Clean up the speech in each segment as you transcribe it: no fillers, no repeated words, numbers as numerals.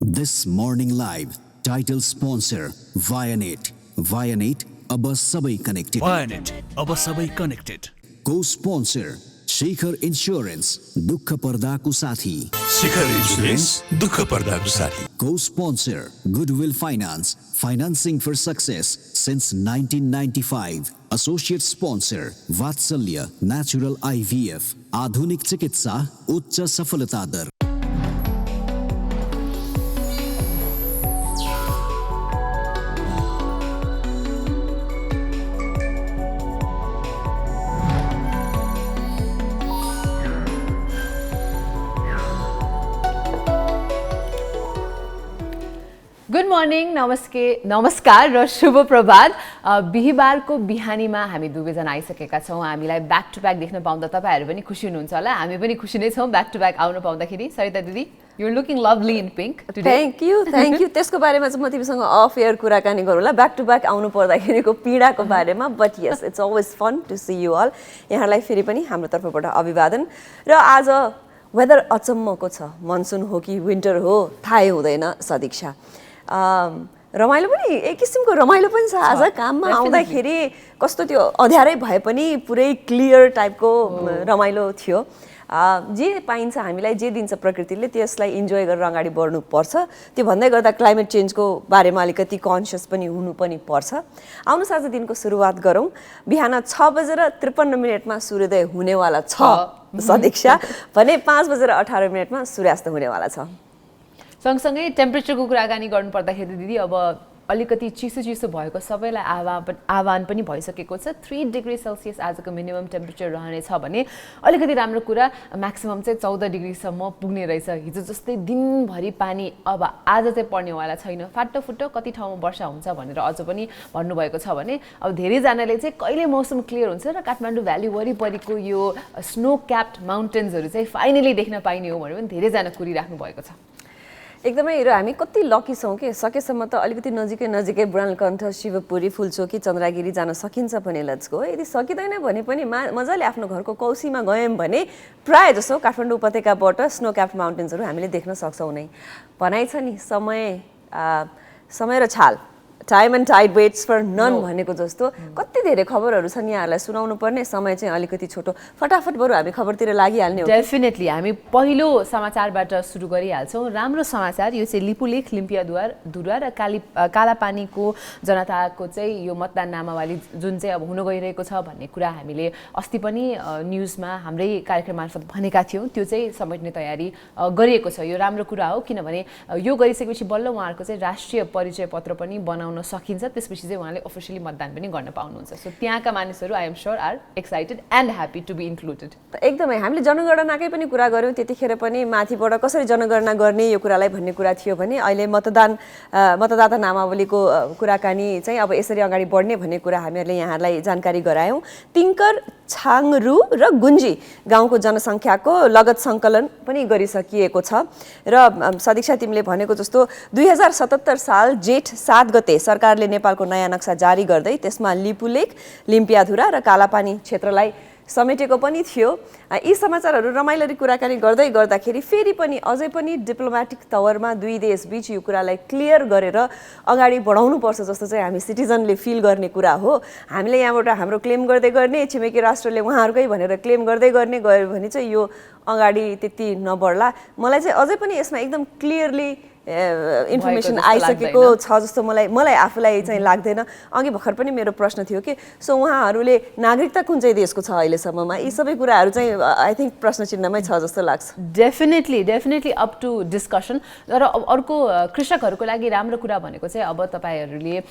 This morning live title sponsor Vianet. Vianet अब सबै connected. Vianet अब सबै connected. Co-sponsor Shikhar Insurance दुःख पर्दाको साथी. शिखर इन्स्योरेन्स दुःख पर्दाको साथी. Co-sponsor Goodwill Finance, financing for success since 1995. Associate sponsor Vatsalya Natural IVF, आधुनिक चिकित्सा उच्च सफलता दर. गुड मर्निङ नमस्कार र शुभ प्रभात. बिहीबारको बिहानीमा हामी दुवैजना आइसकेका छौँ. हामीलाई ब्याक टु ब्याक देख्न पाउँदा तपाईँहरू पनि खुसी हुनुहुन्छ होला, हामी पनि खुसी नै छौँ ब्याक टु ब्याक आउन पाउँदाखेरि. सरिता दिदी, you are looking lovely in pink today. Thank you. त्यसको बारेमा चाहिँ म तिमीसँग अफ एयर कुराकानी गरौँला, ब्याक टु ब्याक आउनु पर्दाखेरिको पीडाको बारेमा. But yes, it's always fun to see you all. यहाँलाई फेरि पनि हाम्रो तर्फबाट अभिवादन. र आज वेदर अचम्मको छ. मनसुन हो कि विन्टर हो थाहै हुँदैन. सदीक्षा, रमाइलो पनि एक किसिमको रमाइलो पनि छ. आज काममा आउँदाखेरि कस्तो त्यो अँध्यारै भए पनि पुरै क्लियर टाइपको रमाइलो थियो. जे पाइन्छ हामीलाई, जे दिन्छ प्रकृतिले, त्यसलाई इन्जोय गरेर अगाडि बढ्नुपर्छ. त्यो भन्दै गर्दा क्लाइमेट चेन्जको बारेमा अलिकति कन्सियस पनि हुनु पनि पर्छ. आउनुहोस् आज दिनको सुरुवात गरौँ. बिहान 6:53 सूर्योदय हुनेवाला छ सदीक्षा भने 5:18 सूर्यास्त हुनेवाला छ. सँगसँगै टेम्परेचरको कुराकानी गर्नु पर्दाखेरि दिदी, अब अलिकति चिसो भएको सबैलाई आह्वान पनि भइसकेको छ. 3 डिग्री सेल्सियस आजको मिनिमम टेम्परेचर रहनेछ भने अलिकति राम्रो कुरा, म्याक्सिमम चाहिँ 14 डिग्रीसम्म पुग्ने रहेछ. हिजो जस्तै दिनभरि पानी अब आज चाहिँ पर्नेवाला छैन. फाटोफुटो कति ठाउँमा वर्षा हुन्छ भनेर अझ पनि भन्नुभएको छ भने अब धेरैजनाले चाहिँ कहिले मौसम क्लियर हुन्छ र काठमाडौँ भ्याली वरिपरिको यो स्नो क्याप्ड माउन्टेन्सहरू चाहिँ फाइनली देख्न पाइने हो भनेर पनि धेरैजना कुरिराख्नु भएको छ. एकदमै. र हामी कति लकी छौँ कि सकेसम्म त अलिकति नजिकै बुढानकण्ठ, शिवपुरी, फुलचोकी, चन्द्रगिरी जान सकिन्छ भने लेट्स गो. यदि सकिँदैन भने पनि मजाले आफ्नो घरको कौसीमा गयौँ भने प्रायः जसो काठमाडौँ उपत्यकाबाट स्नो क्याप्ड माउन्टेन्सहरू हामीले देख्न सक्छौँ नै. भनाइ छ नि, समय र छाल, time and tide waits for none भनेको जस्तो कति धेरै खबरहरू छन् यहाँहरूलाई सुनाउनु पर्ने. समय चाहिँ अलिकति छोटो. फटाफट बरु हामी खबरतिर लागिहाल्ने हो. डेफिनेटली हामी पहिलो समाचारबाट सुरु गरिहाल्छौँ. राम्रो समाचार यो चाहिँ लिपुलेख, लिम्पियाधुरा र कालापानीको जनताको चाहिँ यो मतदान नामावली जुन चाहिँ अब हुन गइरहेको छ भन्ने कुरा हामीले अस्ति पनि न्युजमा हाम्रै कार्यक्रम मार्फत भनेका थियौँ. त्यो चाहिँ समेट्ने तयारी गरिएको छ. यो राम्रो कुरा हो, किनभने यो गरिसकेपछि बल्ल उहाँहरूको चाहिँ राष्ट्रिय परिचय पत्र पनि बनाउन सकिन्छ. त्यसपछि चाहिँ उहाँले अफिसियली मतदान पनि गर्न पाउनुहुन्छ. सो त्यहाँका मानिसहरू I am sure are excited and happy to be included. एकदमै. हामीले जनगणनाकै पनि कुरा गऱ्यौँ त्यतिखेर पनि. माथिबाट कसरी जनगणना गर्ने यो कुरालाई भन्ने कुरा थियो भने अहिले मतदाता नामावलीको कुराकानी चाहिँ अब यसरी अगाडि बढ्ने भन्ने कुरा हामीहरूले यहाँहरूलाई जानकारी गरायौँ. तिङ्कर, छाङरू र गुन्जी गाउँको जनसङ्ख्याको लगत सङ्कलन पनि गरिसकिएको छ. र सदीक्षा, तिमीले भनेको जस्तो 2077 साल जेठ 7 गते सरकारले नेपालको नयाँ नक्सा जारी गर्दै त्यसमा लिपुलेख, लिम्पियाधुरा र कालापानी क्षेत्रलाई समेटेको पनि थियो. यी समाचारहरू रमाइलो कुराकानी गर्दै गर्दाखेरि फेरि पनि अझै पनि डिप्लोमेटिक तवरमा दुई देशबीच यो कुरालाई क्लियर गरेर अगाडि बढाउनुपर्छ जस्तो चाहिँ हामी सिटिजनले फिल गर्ने कुरा हो. हामीले यहाँबाट हाम्रो क्लेम गर्दै गर्ने, छिमेकी राष्ट्रले उहाँहरूकै भनेर क्लेम गर्दै गर्ने गयो भने चाहिँ यो अगाडि त्यति नबढ्ला. मलाई चाहिँ अझै पनि यसमा एकदम क्लियरली इन्फर्मेसन आइसकेको छ जस्तो मलाई आफूलाई चाहिँ लाग्दैन. अघि भर्खर पनि मेरो प्रश्न थियो कि सो उहाँहरूले नागरिकता कुन चाहिँ देशको छ अहिलेसम्ममा, यी सबै कुराहरू चाहिँ आई थिङ्क प्रश्न चिन्हमै छ जस्तो लाग्छ. Definitely up to discussion. र अर्को कृषकहरूको लागि राम्रो कुरा भनेको चाहिँ अब तपाईँहरूले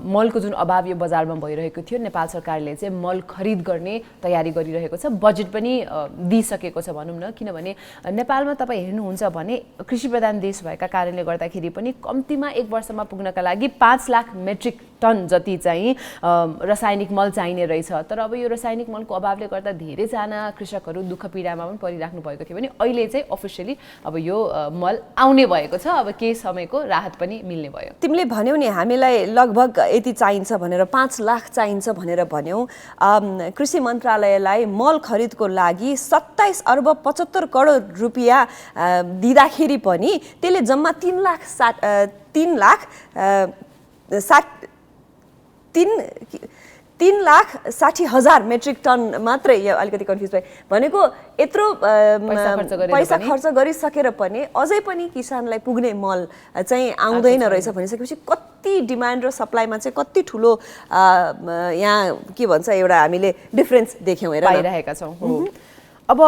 मलको जुन अभाव यो बजारमा भइरहेको थियो, नेपाल सरकारले चाहिँ मल खरिद गर्ने तयारी गरिरहेको छ. बजेट पनि दिइसकेको छ भनौँ न, किनभने नेपालमा तपाईँ हेर्नुहुन्छ भने कृषि प्रधान देश भएका कारण गर्दाखेरि पनि कम्तीमा 1 वर्षमा पुग्नका लागि 5 लाख मेट्रिक टन जति चाहिँ रासायनिक मल चाहिने रहेछ। तर अब यो रासायनिक मलको अभावले गर्दा धेरैजना कृषकहरू दुःख पीडामा पनि परिराख्नु भएको थियो भने अहिले चाहिँ अफिसियली अब यो मल आउने भएको छ। अब केही समयको राहत पनि मिल्ने भयो। तिमीले भन्यौ नि हामीलाई लगभग यति चाहिन्छ भनेर 5 लाख चाहिन्छ भनेर भन्यौ। कृषि मन्त्रालयलाई मल खरिदको लागि 27 अर्ब 75 करोड रुपियाँ दिँदाखेरि पनि त्यसले जम्मा 3,60,000 मेट्रिक टन मात्रै, अलिकति कन्फ्युज भए भनेको यत्रो पैसा खर्च गरिसकेर पनि अझै पनि किसानलाई पुग्ने मल चाहिँ आउँदैन रहेछ भनिसकेपछि कति डिमान्ड र सप्लाईमा चाहिँ कति ठुलो यहाँ के भन्छ एउटा हामीले डिफरेन्स देख्यौँ पाइरहेका छौँ। अब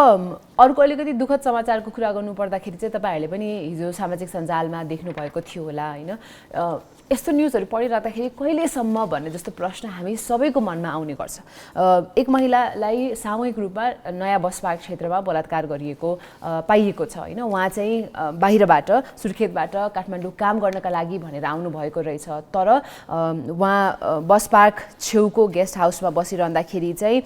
अर्को अलिकति दुःखद समाचारको कुरा गर्नु पर्दाखेरि चाहिँ तपाईँहरूले पनि हिजो सामाजिक सञ्जालमा देख्नु भएको थियो होला हैन। यस्तो न्युजहरू पढिरहँदाखेरि कहिलेसम्म भन्ने जस्तो प्रश्न हामी सबैको मनमा आउने गर्छ। एक महिलालाई सामूहिक रूपमा नयाँ बस पार्क क्षेत्रमा बलात्कार गरिएको पाइएको छ हैन। उहाँ चाहिँ बाहिरबाट सुर्खेतबाट काठमाडौँ काम गर्नका लागि भनेर आउनुभएको रहेछ। तर उहाँ बस पार्क छेउको गेस्ट हाउसमा बसिरहँदाखेरि चाहिँ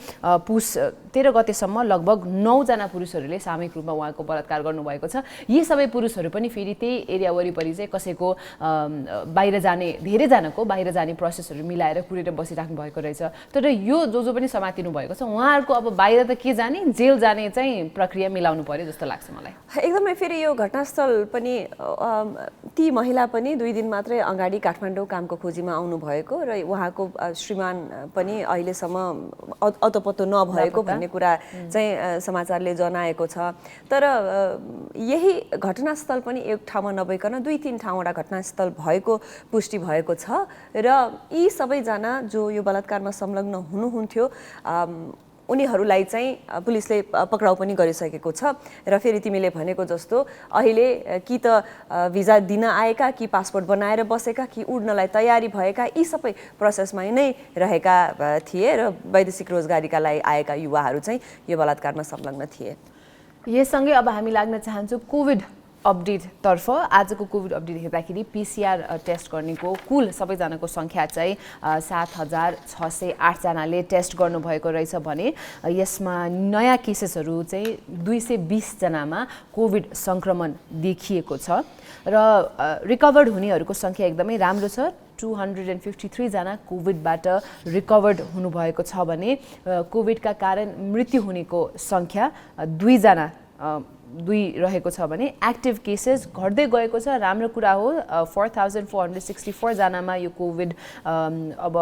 पुस 13 गतेसम्म लगभग 9 जना पुरुषहरूले सामूहिक रूपमा उहाँको बलात्कार गर्नुभएको छ। यी सबै पुरुषहरू पनि फेरि त्यही एरिया वरिपरि चाहिँ कसैको बाहिर धेरैजनाको बाहिर जाने प्रोसेसहरू मिलाएर कुरेर बसिराख्नु भएको रहेछ। तर यो जो पनि समातिनु भएको छ उहाँहरूको अब बाहिर त के जाने, जेल जाने चाहिँ प्रक्रिया मिलाउनु पर्यो जस्तो लाग्छ मलाई। एकदमै फेरि यो घटनास्थल पनि ती महिला पनि 2 दिन मात्रै अगाडि काठमाडौँ कामको खोजीमा आउनु भएको र उहाँको श्रीमान पनि अहिलेसम्म अतोपत्तो नभएको भन्ने कुरा चाहिँ समाचारले जनाएको छ। तर यही घटनास्थल पनि एक ठाउँमा नभइकन 2-3 ठाउँबाट घटनास्थल भएको पुष्टि भएको छ र यी सबैजना जो यो बलात्कारमा संलग्न हुनुहुन्थ्यो उनीहरूलाई चाहिँ पुलिसले पक्राउ पनि गरिसकेको छ। र फेरि तिमीले भनेको जस्तो अहिले कि त भिजा दिन आएका, कि पासपोर्ट बनाएर बसेका, कि उड्नलाई तयारी भएका, यी सबै प्रोसेसमा नै रहेका थिए र वैदेशिक रोजगारीका लागि आएका युवाहरू चाहिँ यो बलात्कारमा संलग्न थिए। यससँगै अब हामी लाग्न चाहन्छौँ कोभिड अपडेटतर्फ। आजको कोभिड अपडेट हेर्दाखेरि पिसिआर टेस्ट गर्नेको कुल सबैजनाको सङ्ख्या चाहिँ 7,608 जनाले टेस्ट गर्नुभएको रहेछ भने यसमा नयाँ केसेसहरू चाहिँ 220 जनामा कोभिड सङ्क्रमण देखिएको छ र रिकभर्ड हुनेहरूको सङ्ख्या एकदमै राम्रो छ। 253 जना कोभिडबाट रिकभर्ड हुनुभएको छ भने कोभिडका कारण मृत्यु हुनेको सङ्ख्या 2 रहेको छ भने एक्टिभ केसेस घट्दै गएको छ। राम्रो कुरा हो। 4,464 जनामा यो कोभिड अब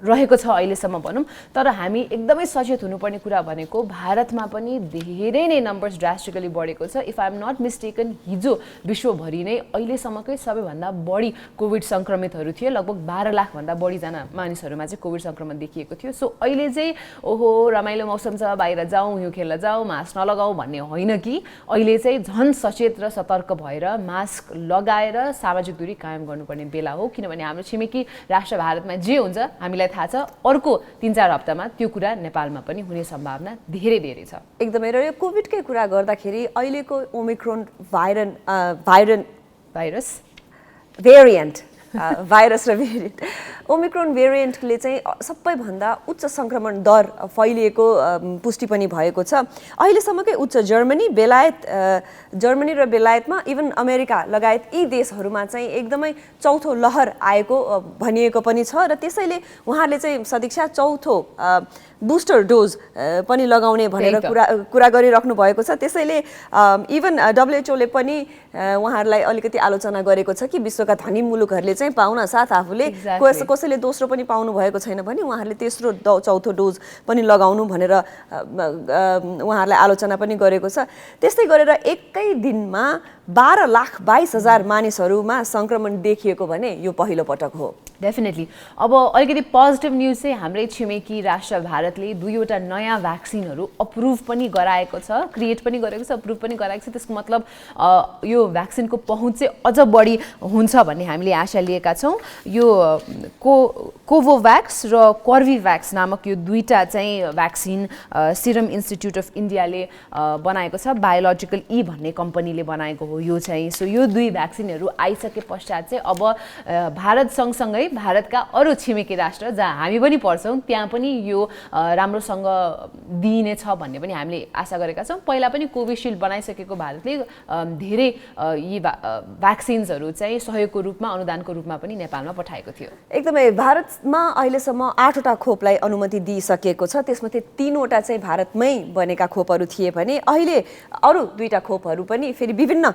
रहेको छ अहिलेसम्म भनौँ। तर हामी एकदमै सचेत हुनुपर्ने कुरा भनेको भारतमा पनि धेरै नै नम्बर्स ड्रास्टिकली बढेको छ। If I am not mistaken हिजो विश्वभरि नै अहिलेसम्मकै सबैभन्दा बढी कोभिड सङ्क्रमितहरू थियो। लगभग 12 लाखभन्दा बढीजना मानिसहरूमा चाहिँ कोभिड सङ्क्रमण देखिएको थियो। सो अहिले चाहिँ ओहो रमाइलो मौसम छ, बाहिर जाउँ, हिउँ खेल्न जाउँ, मास्क नलगाऊ भन्ने होइन कि अहिले चाहिँ झन् सचेत र सतर्क भएर मास्क लगाएर सामाजिक दूरी कायम गर्नुपर्ने बेला हो। किनभने हाम्रो छिमेकी राष्ट्र भारतमा जे हुन्छ हामीलाई थाहा छ, अर्को 3-4 हप्तामा त्यो कुरा नेपालमा पनि हुने सम्भावना धेरै छ। एकदमै। र यो कोभिडकै कुरा गर्दाखेरि अहिलेको ओमिक्रोन भाइरस र भेरिएन्ट ओमिक्रोन भेरिएन्टले चाहिँ सबैभन्दा उच्च सङ्क्रमण दर फैलिएको पुष्टि पनि भएको छ। अहिलेसम्मकै उच्च जर्मनी र बेलायतमा इभन अमेरिका लगायत यी देशहरूमा चाहिँ एकदमै चौथो लहर आएको भनिएको पनि छ र त्यसैले उहाँहरूले चाहिँ सदिक्षा चौथो बुस्टर डोज पनि लगाउने भनेर कुरा गरिराख्नु भएको छ। त्यसैले इभन WHO ले पनि उहाँहरूलाई अलिकति आलोचना गरेको छ कि विश्वका धनी मुलुकहरूले चाहिँ पाउन साथ आफूले कसैले दोस्रो पनि पाउनु भएको छैन भने उहाँहरूले तेस्रो चौथो डोज पनि लगाउनु भनेर उहाँहरूलाई आलोचना पनि गरेको छ। त्यस्तै गरेर एकै दिनमा 12,22,000 मानिसहरूमा सङ्क्रमण देखिएको भने यो पहिलो पटक हो। डेफिनेटली। अब अलिकति पोजिटिभ न्युज चाहिँ हाम्रै छिमेकी राष्ट्र भारतले 2वटा नयाँ भ्याक्सिनहरू अप्रुभ पनि गराएको छ, क्रिएट पनि गरेको छ, अप्रुभ पनि गराएको छ। त्यसको मतलब यो भ्याक्सिनको पहुँच चाहिँ अझ बढी हुन्छ भन्ने हामीले आशा लिएका छौँ। यो कोभोभ्याक्स र कर्बीभ्याक्स नामक यो 2टा चाहिँ भ्याक्सिन सिरम इन्स्टिट्युट अफ इन्डियाले बनाएको छ। बायोलोजिकल ई भन्ने कम्पनीले बनाएको हो हो यो चाहिँ। सो यो 2 भ्याक्सिनहरू आइसके पश्चात चाहिँ अब भारत सँगसँगै भारतका अरू छिमेकी राष्ट्र जहाँ हामी पनि पर्छौँ त्यहाँ पनि यो राम्रोसँग दिइनेछ भन्ने पनि हामीले आशा गरेका छौँ। पहिला पनि कोभिसिल्ड बनाइसकेको भारतले धेरै यी भ्याक्सिन्सहरू चाहिँ सहयोगको रूपमा अनुदानको रूपमा पनि नेपालमा पठाएको थियो। एकदमै भारतमा अहिलेसम्म 8वटा खोपलाई अनुमति दिइसकिएको छ, त्यसमध्ये 3वटा चाहिँ भारतमै बनेका खोपहरू थिए भने अहिले अरू 2टा खोपहरू पनि फेरि विभिन्न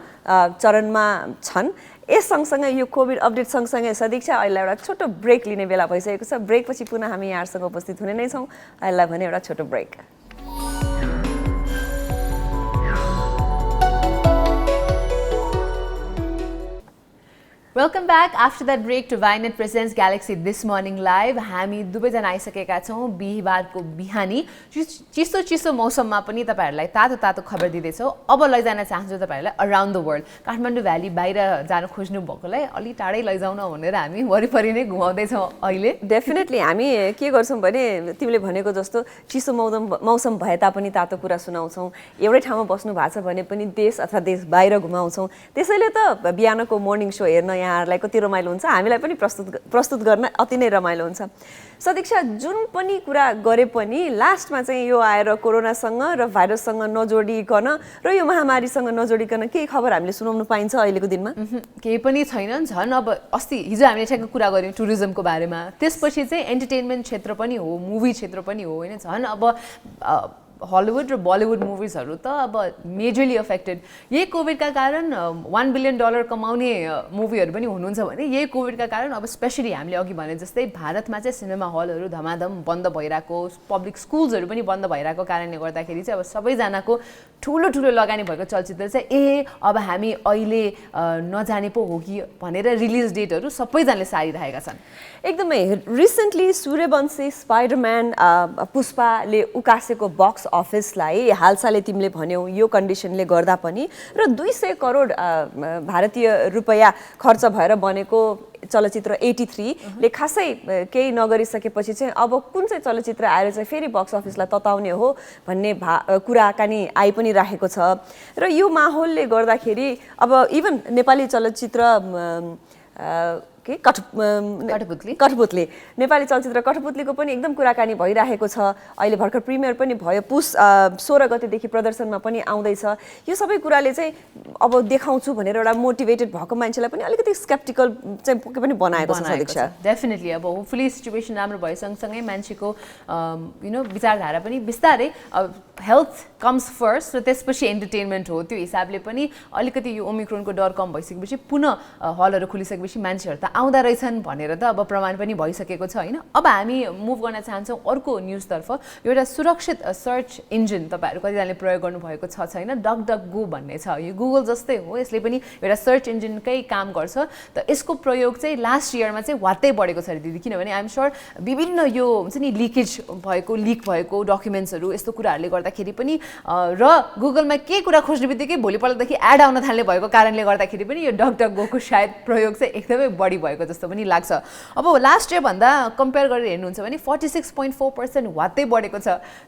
चरणमा छन्। यस सँगसँगै यो कोभिड अपडेट सँगसँगै सदिक्षा अहिले एउटा छोटो ब्रेक लिने बेला भइसकेको छ। ब्रेकपछि पुनः हामी यहाँसँग उपस्थित हुने नै छौँ। अहिले भने एउटा छोटो break. Welcome back after that break to Vianet presents Galaxy this morning live. हामी दुवैजना आइसकेका छौँ बिहिबारको बिहानी चिसो चिसो मौसममा पनि तपाईँहरूलाई तातो तातो खबर दिँदैछौँ। अब लैजान चाहन्छु तपाईँहरूलाई around the world. Kathmandu valley बाहिर जान खोज्नु भएकोलाई अलि टाढै लैजाउन भनेर हामी वरिपरि नै घुमाउँदैछौँ अहिले। डेफिनेटली हामी के गर्छौँ भने तिमीले भनेको जस्तो चिसो मौसम भए तापनि तातो कुरा सुनाउँछौँ। एउटै ठाउँमा बस्नु भएको छ भने पनि देश अथवा देश बाहिर घुमाउँछौँ। त्यसैले त बिहानको मर्निङ सो हेर्न यहाँहरूलाई कति रमाइलो हुन्छ, हामीलाई पनि प्रस्तुत गर्न अति नै रमाइलो हुन्छ। सदिक्षा, जुन पनि कुरा गरे पनि लास्टमा चाहिँ यो आएर कोरोनासँग र भाइरससँग नजोडिकन र यो महामारीसँग नजोडिकन केही खबर हामीले सुनाउनु पाइन्छ अहिलेको दिनमा? केही पनि छैन। झन् अब अस्ति हिजो हामीले ठ्याक्क कुरा गऱ्यौँ टुरिज्मको बारेमा, त्यसपछि चाहिँ एन्टरटेनमेन्ट क्षेत्र पनि हो, मुभी क्षेत्र पनि हो होइन। झन् अब हलिउड र बलिउड मुभिजहरू त अब मेजरली अफेक्टेड। यही कोभिडका कारण $1 बिलियन कमाउने मुभीहरू पनि हुनुहुन्छ भने यही कोभिडका कारण अब स्पेसली हामीले अघि भने जस्तै भारतमा चाहिँ सिनेमा हलहरू धमाधम बन्द भइरहेको, पब्लिक स्कुल्सहरू पनि बन्द भइरहेको कारणले गर्दाखेरि चाहिँ अब सबैजनाको ठुलो ठुलो लगानी भएको चलचित्र चाहिँ अब हामी अहिले नजाने पो हो कि भनेर रिलिज डेटहरू सबैजनाले सारिरहेका छन्। एकदमै रिसेन्टली सूर्यवंशी, स्पाइडरम्यान, पुष्पाले उकासेको बक्स अफिसलाई हालसालै तिमीले भन्यौ यो कन्डिसनले गर्दा पनि र 200 करोड भारतीय रुपैयाँ खर्च भएर बनेको चलचित्र 83 ले खासै केही नगरिसकेपछि चाहिँ अब कुन चाहिँ चलचित्र आएर चाहिँ फेरि बक्स अफिसलाई तताउने हो भन्ने कुराकानी आइ पनि राखेको छ। र यो माहौलले गर्दाखेरि अब इभन नेपाली चलचित्र कठपुतली नेपाली चलचित्र कठपुतलीको पनि एकदम कुराकानी भइरहेको छ। अहिले भर्खर प्रिमियर पनि भयो, पुस 16 गतेदेखि प्रदर्शनमा पनि आउँदैछ। यो सबै कुराले चाहिँ अब देखाउँछु भनेर एउटा मोटिभेटेड भएको मान्छेलाई पनि अलिकति स्केप्टिकल चाहिँ पक्कै पनि बनाएको छ सदिक्षा। डेफिनेटली अब होपफुली सिचुएसन राम्रो भए सँगसँगै मान्छेको विचारधारा पनि बिस्तारै हेल्थ कम्स फर्स्ट र त्यसपछि एन्टरटेनमेन्ट हो। त्यो हिसाबले पनि अलिकति यो ओमिक्रोनको डर कम भइसकेपछि पुनः हलहरू खुलिसकेपछि मान्छेहरू त आउँदा रहेछन् भनेर त अब प्रमाण पनि भइसकेको छ होइन। अब हामी मुभ गर्न चाहन्छौँ अर्को न्युजतर्फ। एउटा सुरक्षित सर्च इन्जिन तपाईँहरू कतिजनाले प्रयोग गर्नुभएको छ छैन, डकडकगो भन्ने छ। यो गुगल जस्तै हो, यसले पनि एउटा सर्च इन्जिनकै काम गर्छ। त यसको प्रयोग चाहिँ लास्ट इयरमा चाहिँ वात्तै बढेको छ अरे दिदी, किनभने आइएम स्योर विभिन्न यो हुन्छ नि लिक भएको डकुमेन्ट्सहरू यस्तो कुराहरूले गर्दाखेरि पनि र गुगलमा के कुरा खोज्ने बित्तिकै भोलिपल्टदेखि एड आउन थाल्ने भएको कारणले गर्दाखेरि पनि यो डकडकगोको सायद प्रयोग चाहिँ एकदमै बढी भएको जस्तो पनि लाग्छ। अब लास्ट इयर भन्दा कम्पेयर गरेर हेर्नुहुन्छ भने 46.4% वात्तै बढेको छ।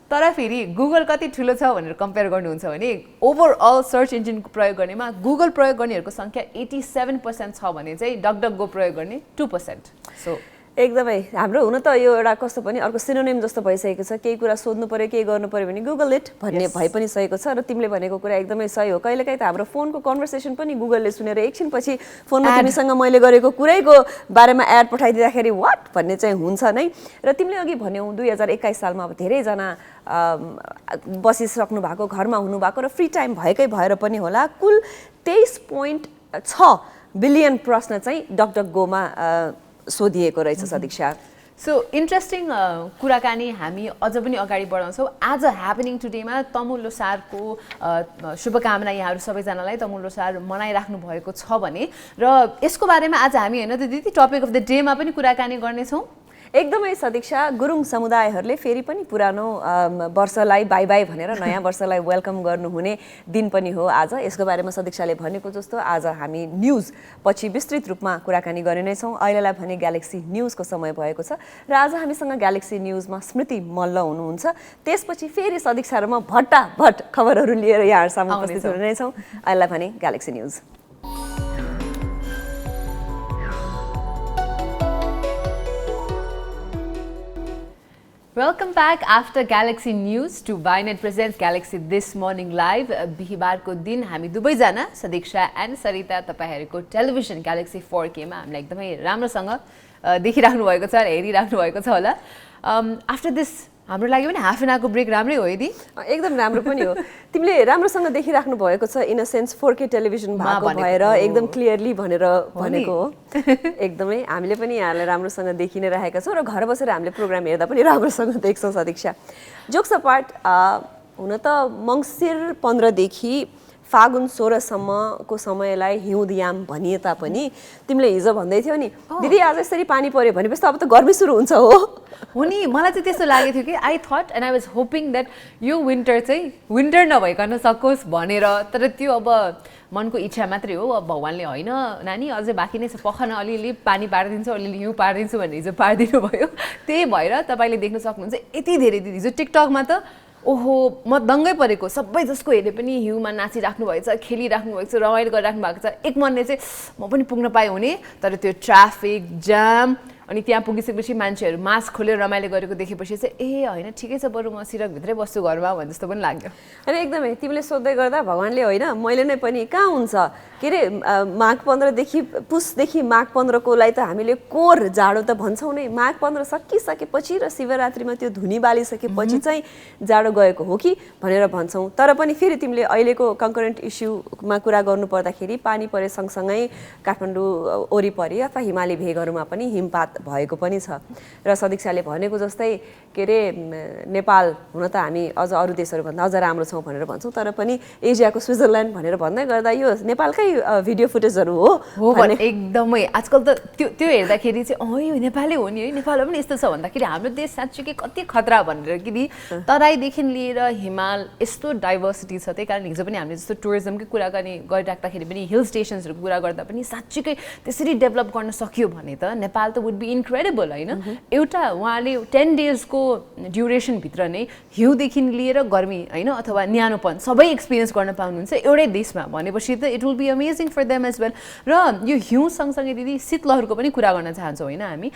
तर फेरि गुगल कति ठुलो छ भनेर कम्पेयर गर्नुहुन्छ भने ओभरअल सर्च इन्जिनको प्रयोग गर्नेमा गुगल प्रयोग गर्नेहरूको सङ्ख्या 87% छ भने चाहिँ डकडकगो प्रयोग गर्ने 2%। सो एकदमै हाम्रो हुन त यो एउटा कस्तो पनि अर्को सिनोनिम जस्तो भइसकेको छ। केही कुरा सोध्नु पर्यो, केही गर्नु पर्यो भने गुगल इट भन्ने भइ पनि सकेको छ। र तिमीले भनेको कुरा एकदमै सही हो। कहिलेकाहीँ त हाम्रो फोनको कन्भर्सेसन पनि गुगलले सुनेर एकछिनपछि फोनमा तिमीसँग मैले गरेको कुरैको बारेमा एड पठाइदिँदाखेरि वाट भन्ने चाहिँ हुन्छ नै। र तिमीले अघि भन्यौ 2021 सालमा अब धेरैजना बसिसक्नु भएको, घरमा हुनुभएको र फ्री टाइम भएकै भएर पनि होला कुल 23.6 बिलियन प्रश्न चाहिँ डकडकगोमा सोधिएको रहेछ सदिक्षा। सो इन्ट्रेस्टिङ कुराकानी हामी अझ पनि अगाडि बढाउँछौँ। आज ह्यापनिङ टुडेमा तमु लोसारको शुभकामना यहाँहरू सबैजनालाई तमु लोसार मनाइराख्नु भएको छ भने र यसको बारेमा आज हामी होइन त दिदी टपिक अफ द डेमा पनि कुराकानी गर्नेछौँ। एकदमै सदीक्षा, गुरुङ समुदायहरूले फेरि पनि पुरानो वर्षलाई बाई बाई भनेर नयाँ वर्षलाई वेलकम गर्नुहुने दिन पनि हो आज। यसको बारेमा सदीक्षाले भनेको जस्तो आज हामी न्युज पछि विस्तृत रूपमा कुराकानी गर्ने नै छौँ। अहिलेलाई भने ग्यालेक्सी न्युजको समय भएको छ र आज हामीसँग ग्यालेक्सी न्युजमा स्मृति मल्ल हुनुहुन्छ। त्यसपछि फेरि सदीक्षा र म भट्टाभट खबरहरू लिएर यहाँहरूसम्म उपस्थित हुने नै छौँ। अहिलेलाई भने galaxy news. Welcome back after Galaxy News to Vianet presents Galaxy This Morning Live. बिहीबारको दिन हामी दुवैजना सदीक्षा एन्ड सरिता तपाईहरुको टेलिभिजन Galaxy 4K मा हामीलाई एकदमै राम्रोसँग देखिराख्नु भएको छ र हेरिराख्नु भएको छ होला। आफ्टर दिस हाम्रो लागि पनि हाफ एन आवरको ब्रेक राम्रै हो यदि एकदम राम्रो पनि हो। तिमीले राम्रोसँग देखिराख्नु भएको छ in a sense 4K television भएको भएर एकदम क्लियरली भनेर भनेको हो। एकदमै हामीले पनि यहाँलाई राम्रोसँग देखि नै रहेका छौँ र घर बसेर हामीले प्रोग्राम हेर्दा पनि राम्रोसँग देख्छौँ सदीक्षा। जोक्स अपार्ट, हुन त मङ्सिर 15 देखि फागुन 16 सम्मको समयलाई हिउँदयाम भनिए तापनि तिमीले हिजो भन्दै थियौ नि दिदी आज यसरी पानी पर्यो भनेपछि त अब त गर्मी सुरु हुन्छ हो नि। मलाई चाहिँ त्यस्तो लागेको थियो कि I thought and I was hoping that यो विन्टर चाहिँ विन्टर नभइकन सकोस् भनेर, तर त्यो अब मनको इच्छा मात्रै हो। अब भगवान्ले होइन नानी अझै बाँकी नै छ, पखन अलिअलि पानी पारिदिन्छु, अलिअलि हिउँ पारिदिन्छु भनेर हिजो पारिदिनु भयो। त्यही भएर तपाईँले देख्न सक्नुहुन्छ यति धेरै हिजो टिकटकमा त ओहो म दङ्गै परेको। सबै जसको हेरे पनि हिउँमा नाचिराख्नु भएको छ, खेलिराख्नु भएको छ, रमाइलो गरिराख्नु भएको छ। एक मनले चाहिँ म पनि पुग्न पाएँ हुने, तर त्यो ट्राफिक जाम अनि त्यहाँ पुगिसकेपछि मान्छेहरू मास्क खोलेर रमाइलो गरेको देखेपछि चाहिँ ए होइन ठिकै छ, बरु म सिरकभित्रै बस्छु घरमा भने जस्तो पनि लाग्यो। अनि एकदमै तिमीले सोध्दै गर्दा भगवान्ले होइन मैले नै पनि कहाँ हुन्छ के अरे माघ 15देखि पुसदेखि माघ 15कोलाई त हामीले कोर जाडो त भन्छौँ नै। माघ 15 सकिसकेपछि र शिवरात्रिमा त्यो धुनी बालिसकेपछि चाहिँ जाडो गएको हो कि भनेर भन्छौँ। तर पनि फेरि तिमीले अहिलेको कन्करेन्ट इस्युमा कुरा गर्नु पर्दाखेरि पानी परे सँगसँगै काठमाडौँ वरिपरि अथवा हिमाली भेगहरूमा पनि हिमपात भएको पनि छ। र सदीक्षाले भनेको जस्तै के अरे नेपाल हुन त हामी अझ अरू देशहरूभन्दा अझ राम्रो छौँ भनेर भन्छौँ, तर पनि एसियाको स्विजरल्यान्ड भनेर भन्दै गर्दा यो नेपालकै भिडियो फुटेजहरू हो भने एकदमै आजकल त त्यो हेर्दाखेरि चाहिँ यो नेपालै हो नि है, नेपालमा पनि यस्तो छ भन्दाखेरि हाम्रो देश साँच्चीकै कति खतरा भनेर कि तराईदेखि लिएर हिमाल यस्तो डाइभर्सिटी छ। त्यही कारण हिजो पनि हामीले जस्तो टुरिज्मकै कुरा गरिराख्दाखेरि पनि हिल स्टेसन्सहरूको कुरा गर्दा पनि साँच्चीकै त्यसरी डेभलप गर्न सकियो भने त नेपाल त वुड बी इन्क्रेडिबल होइन। एउटा उहाँले 10 डेजको ड्युरेसनभित्र नै हिउँदेखि लिएर गर्मी होइन अथवा न्यानोपन सबै एक्सपिरियन्स गर्न पाउनुहुन्छ एउटै देशमा भनेपछि त it will be amazing for them as well. र यो हिउँ सँगसँगै दिदी शीतलहरको पनि कुरा गर्न चाहन्छौँ होइन हामी।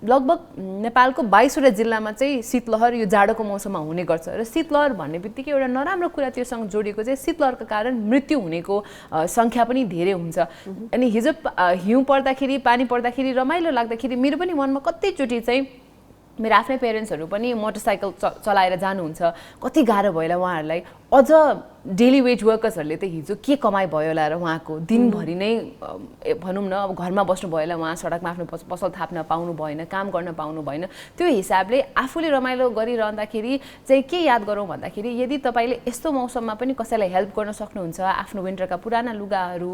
लगभग नेपालको 22वटा जिल्लामा चाहिँ शीतलहर यो जाडोको मौसममा हुने गर्छ र शीतलहर भन्ने बित्तिकै एउटा नराम्रो कुरा त्योसँग जोडिएको चाहिँ शीतलहरको कारण मृत्यु हुनेको सङ्ख्या पनि धेरै हुन्छ। अनि हिजो हिउँ पर्दाखेरि पानी पर्दाखेरि रमाइलो लाग्दाखेरि मेरो पनि मनमा कतिचोटि चाहिँ मेरो आफ्नै पेरेन्ट्सहरू पनि मोटरसाइकल चलाएर जानुहुन्छ, कति गाह्रो भयो होला उहाँहरूलाई। अझ डेली वेज वर्कर्सहरूले त हिजो के कमाइ भयो होला र उहाँको दिनभरि नै भनौँ न अब घरमा बस्नु भयो होला, उहाँ सडकमा आफ्नो पसल थाप्न पाउनु भएन, काम गर्न पाउनु भएन। त्यो हिसाबले आफूले रमाइलो गरिरहँदाखेरि चाहिँ के याद गरौँ भन्दाखेरि यदि तपाईँले यस्तो मौसममा पनि कसैलाई हेल्प गर्न सक्नुहुन्छ, आफ्नो विन्टरका पुराना लुगाहरू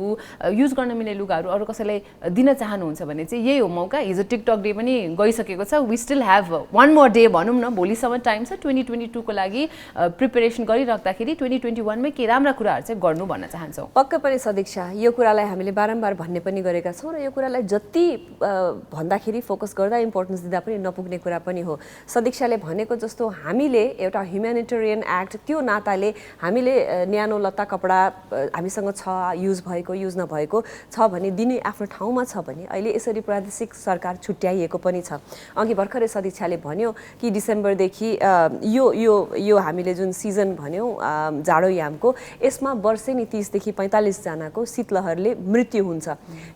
युज गर्न मिल्ने लुगाहरू अरू कसैलाई दिन चाहनुहुन्छ भने चाहिँ यही हो मौका। हिजो टिकटक डे पनि गइसकेको छ, we still have one more day भनौँ न, भोलिसम्म टाइम छ 2022 को लागि प्रिपेरेसन गरिराख्दाखेरि 2021 के राम्रा कुराहरू चाहिँ गर्नु भन्न चाहन्छौँ। पक्कै पनि सदीक्षा यो कुरालाई हामीले बारम्बार भन्ने पनि गरेका छौँ र यो कुरालाई जति भन्दाखेरि फोकस गर्दा इम्पोर्टेन्स दिँदा पनि नपुग्ने कुरा पनि हो। सदीक्षाले भनेको जस्तो हामीले एउटा ह्युम्यानिटेरियन एक्ट त्यो नाताले हामीले न्यानो लत्ता कपडा हामीसँग छ, युज भएको युज नभएको छ भने दिने आफ्नो ठाउँमा छ भने अहिले यसरी प्रादेशिक सरकार छुट्याइएको पनि छ। अघि भर्खरै सदीक्षाले भन्यो कि डिसेम्बरदेखि यो हामीले जुन सिजन भन्यौँ जाडोयामको यसमा वर्षेनी 30 देखि 45 जनाको शीतलहरले मृत्यु हुन्छ।